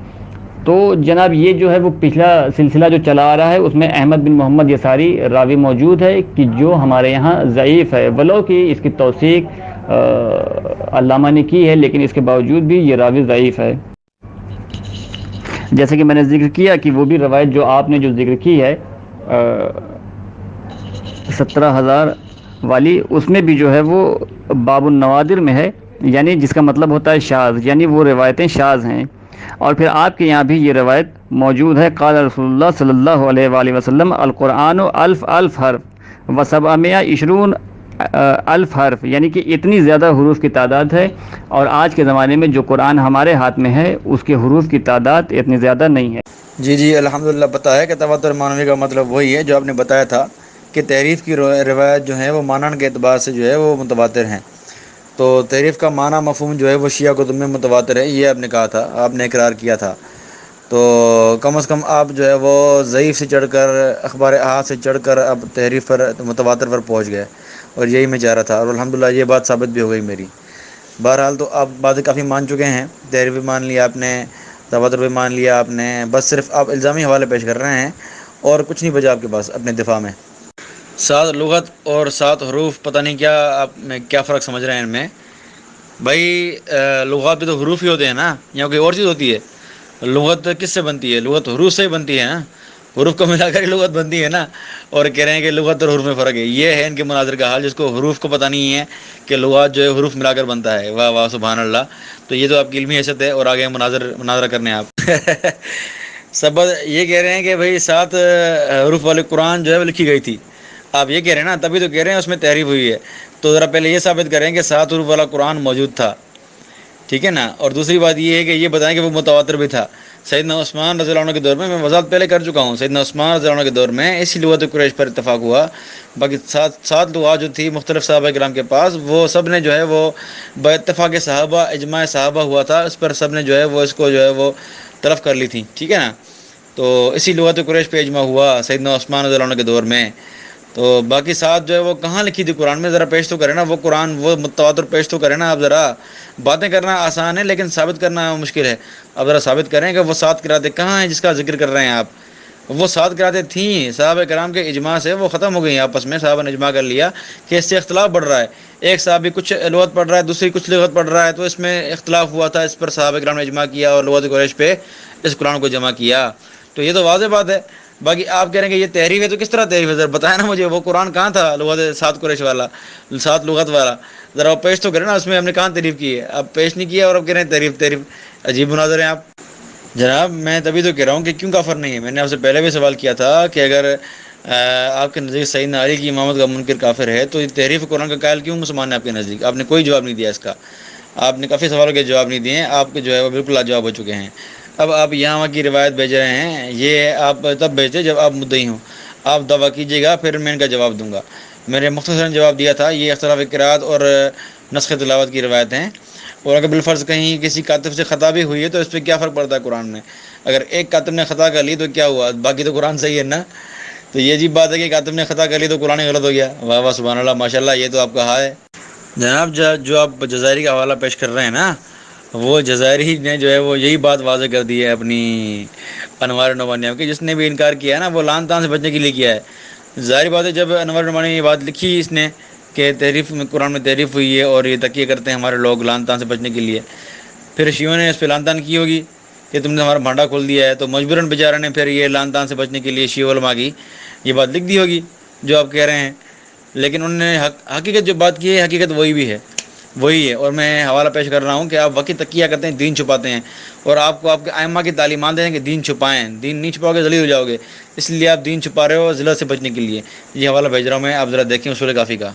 تو جناب یہ جو ہے وہ پچھلا سلسلہ جو چلا آ رہا ہے اس میں احمد بن محمد یساری راوی موجود ہے کہ جو ہمارے یہاں ضعیف ہے, ولو کہ اس کی توثیق علامہ نے کی ہے, لیکن اس کے باوجود بھی یہ راوی ضعیف ہے. جیسے کہ میں نے ذکر کیا کہ وہ بھی روایت جو آپ نے جو ذکر کی ہے 17,000 والی، اس میں بھی جو ہے وہ باب النوادر میں ہے، یعنی جس کا مطلب ہوتا ہے شاذ، یعنی وہ روایتیں شاذ ہیں۔ اور پھر آپ کے یہاں بھی یہ روایت موجود ہے، قال رسول اللہ صلی اللہ علیہ وآلہ وسلم القرآن الف الف حرف و سبعمائہ عشرون الف حرف، یعنی کہ اتنی زیادہ حروف کی تعداد ہے، اور آج کے زمانے میں جو قرآن ہمارے ہاتھ میں ہے اس کے حروف کی تعداد اتنی زیادہ نہیں ہے۔ جی الحمدللہ پتہ ہے کہ تواتر ماننے کا مطلب وہی ہے جو آپ نے بتایا تھا کہ تحریف کی روایت جو ہیں وہ مانن کے اعتبار سے جو ہے وہ متواتر ہیں۔ تو تحریف کا معنی مفہوم جو ہے وہ شیعہ کتب میں متواتر ہے، یہ آپ نے کہا تھا، آپ نے اقرار کیا تھا۔ تو کم از کم آپ جو ہے وہ ضعیف سے چڑھ کر، اخبار احاد سے چڑھ کر اب تحریف پر، متواتر پر پہنچ گئے، اور یہی میں چاہ رہا تھا، اور الحمدللہ یہ بات ثابت بھی ہو گئی میری۔ بہرحال تو آپ باتیں کافی مان چکے ہیں، تحریف بھی مان لیا آپ نے، تواتر بھی مان لیا آپ نے، بس صرف آپ الزامی حوالے پیش کر رہے ہیں اور کچھ نہیں بچا آپ کے پاس اپنے دفاع میں۔ 7 لغت اور 7 حروف، پتہ نہیں کیا آپ میں کیا فرق سمجھ رہے ہیں ان میں بھائی؟ لغات بھی تو حروف ہی ہوتے ہیں نا، یا کوئی اور چیز ہوتی ہے؟ لغت کس سے بنتی ہے؟ لغت حروف سے ہی بنتی ہے نا، حروف کو ملا کر ہی لغت بنتی ہے نا۔ اور کہہ رہے ہیں کہ لغت اور حروف میں فرق ہے، یہ ہے ان کے مناظر کا حال، جس کو حروف کو پتہ نہیں ہے کہ لغات جو ہے حروف ملا کر بنتا ہے۔ واہ واہ سبحان اللہ! تو یہ تو آپ کی علمی حیثیت ہے، اور آگے مناظرہ کرنے آپ سب یہ کہہ رہے ہیں کہ بھائی 7 حروف والے قرآن جو ہے وہ لکھی گئی تھی، آپ یہ کہہ رہے ہیں نا، تبھی تو کہہ رہے ہیں اس میں تحریف ہوئی ہے۔ تو ذرا پہلے یہ ثابت کریں کہ 7 حروف والا قرآن موجود تھا، ٹھیک ہے نا؟ اور دوسری بات یہ ہے کہ یہ بتائیں کہ وہ متواتر بھی تھا۔ سیدنا عثمان رضی اللہ عنہ کے دور میں وضاحت پہلے کر چکا ہوں، سیدنا عثمان رضی اللہ عنہ کے دور میں اسی لغت قریش پر اتفاق ہوا، باقی 7 لغات جو تھی مختلف صحابہ کرام کے پاس، وہ سب نے جو ہے وہ باتفاق صحابہ، اجماع صحابہ ہوا تھا، اس پر سب نے جو ہے وہ اس کو جو ہے وہ طرف کر لی تھی، ٹھیک ہے نا؟ تو اسی لغت قریش پہ اجماع ہوا سیدنا عثمان رضی اللہ عنہ کے دور میں۔ تو باقی 7 جو ہے وہ کہاں لکھی تھی قرآن میں؟ ذرا پیش تو کریں نا وہ قرآن، وہ متواتر پیش تو کریں نا آپ۔ ذرا باتیں کرنا آسان ہے لیکن ثابت کرنا مشکل ہے، اب ذرا ثابت کریں کہ وہ 7 قراتیں کہاں ہیں جس کا ذکر کر رہے ہیں آپ؟ وہ 7 قراتیں تھیں، صحابہ کرام کے اجماع سے وہ ختم ہو گئی آپس میں، صحابہ نے اجماع کر لیا کہ اس سے اختلاف بڑھ رہا ہے، ایک صحابی کچھ لغت پڑھ رہا ہے، دوسری کچھ لغت پڑھ رہا ہے، تو اس میں اختلاف ہوا تھا، اس پر صحابہ کرام نے اجماع کیا اور لغت قریش پہ اس قرآن کو جمع کیا۔ تو یہ تو واضح بات ہے۔ باقی آپ کہہ رہے ہیں کہ یہ تحریف ہے، تو کس طرح تحریف ہے؟ ذرا بتائیں نا مجھے، وہ قرآن کہاں تھا لغت 7 قریش والا، 7 لغت والا؟ ذرا وہ پیش تو کریں نا، اس میں ہم نے کہاں تعریف کی ہے؟ آپ پیش نہیں کیا اور اب کہہ رہے ہیں تحریف۔ عجیب مناظر ہیں آپ جناب۔ میں تبھی تو کہہ رہا ہوں کہ کیوں کافر نہیں ہے۔ میں نے آپ سے پہلے بھی سوال کیا تھا کہ اگر آپ کے نزدیک سیدنا علی کی امامت کا منکر کافر ہے تو یہ تحریف قرآن کا قائل کیوں مسلمان ہے آپ کے نزدیک؟ آپ نے کوئی جواب نہیں دیا اس کا، آپ نے کافی سوالوں کے جواب نہیں دیے ہیں، آپ کے جو ہے وہ بالکل لاجواب ہو چکے ہیں۔ اب آپ یہاں وہاں کی روایت بھیج رہے ہیں، یہ آپ تب بھیجتے جب آپ مدعی ہوں، آپ دعویٰ کیجیے گا پھر میں ان کا جواب دوں گا۔ میں نے مختصراً جواب دیا تھا، یہ اختلاف قرات اور نسخ تلاوت کی روایت ہیں، اور اگر بالفرض کہیں کسی کاتب سے خطا بھی ہوئی ہے تو اس پہ کیا فرق پڑتا ہے قرآن میں؟ اگر ایک کاتب نے خطا کر لی تو کیا ہوا، باقی تو قرآن صحیح ہے نا؟ تو یہ عجیب بات ہے کہ کاتب نے خطا کر لی تو قرآن غلط ہو گیا۔ واہ واہ سبحان اللہ ماشاء اللہ، یہ تو آپ کا ہے جناب۔ جو آپ جزائری کا حوالہ پیش کر رہے ہیں نا، وہ جزائری نے جو ہے وہ یہی بات واضح کر دی ہے اپنی انوار نعمانیہ کی، جس نے بھی انکار کیا ہے نا وہ لعن طعن سے بچنے کے لیے کیا ہے۔ ظاہر بات ہے جب انوار نعمانی نے یہ بات لکھی اس نے کہ تحریف میں قرآن میں تحریف ہوئی ہے اور یہ تقیہ کرتے ہیں ہمارے لوگ لعن طعن سے بچنے کے لیے، پھر شیعوں نے اس پہ لعن طعن کی ہوگی کہ تم نے ہمارا بھانڈا کھول دیا ہے، تو مجبوراً بیچارہ نے پھر یہ لعن طعن سے بچنے کے لیے شیعہ علماء کی یہ بات لکھ دی ہوگی جو آپ کہہ رہے ہیں۔ لیکن انہوں نے حقیقت جو بات کی ہے، حقیقت وہی ہے، اور میں حوالہ پیش کر رہا ہوں کہ آپ واقعی تقیہ کرتے ہیں، دین چھپاتے ہیں، اور آپ کو آپ کے ائمہ کی تعلیمات ہیں کہ دین چھپائیں، دین نہیں چھپاؤ گے ذلیل ہو جاؤ گے، اس لیے آپ دین چھپا رہے ہو ذلت سے بچنے کے لیے۔ یہ حوالہ بھیج رہا ہوں میں، آپ ذرا دیکھیں اصول کافی کا۔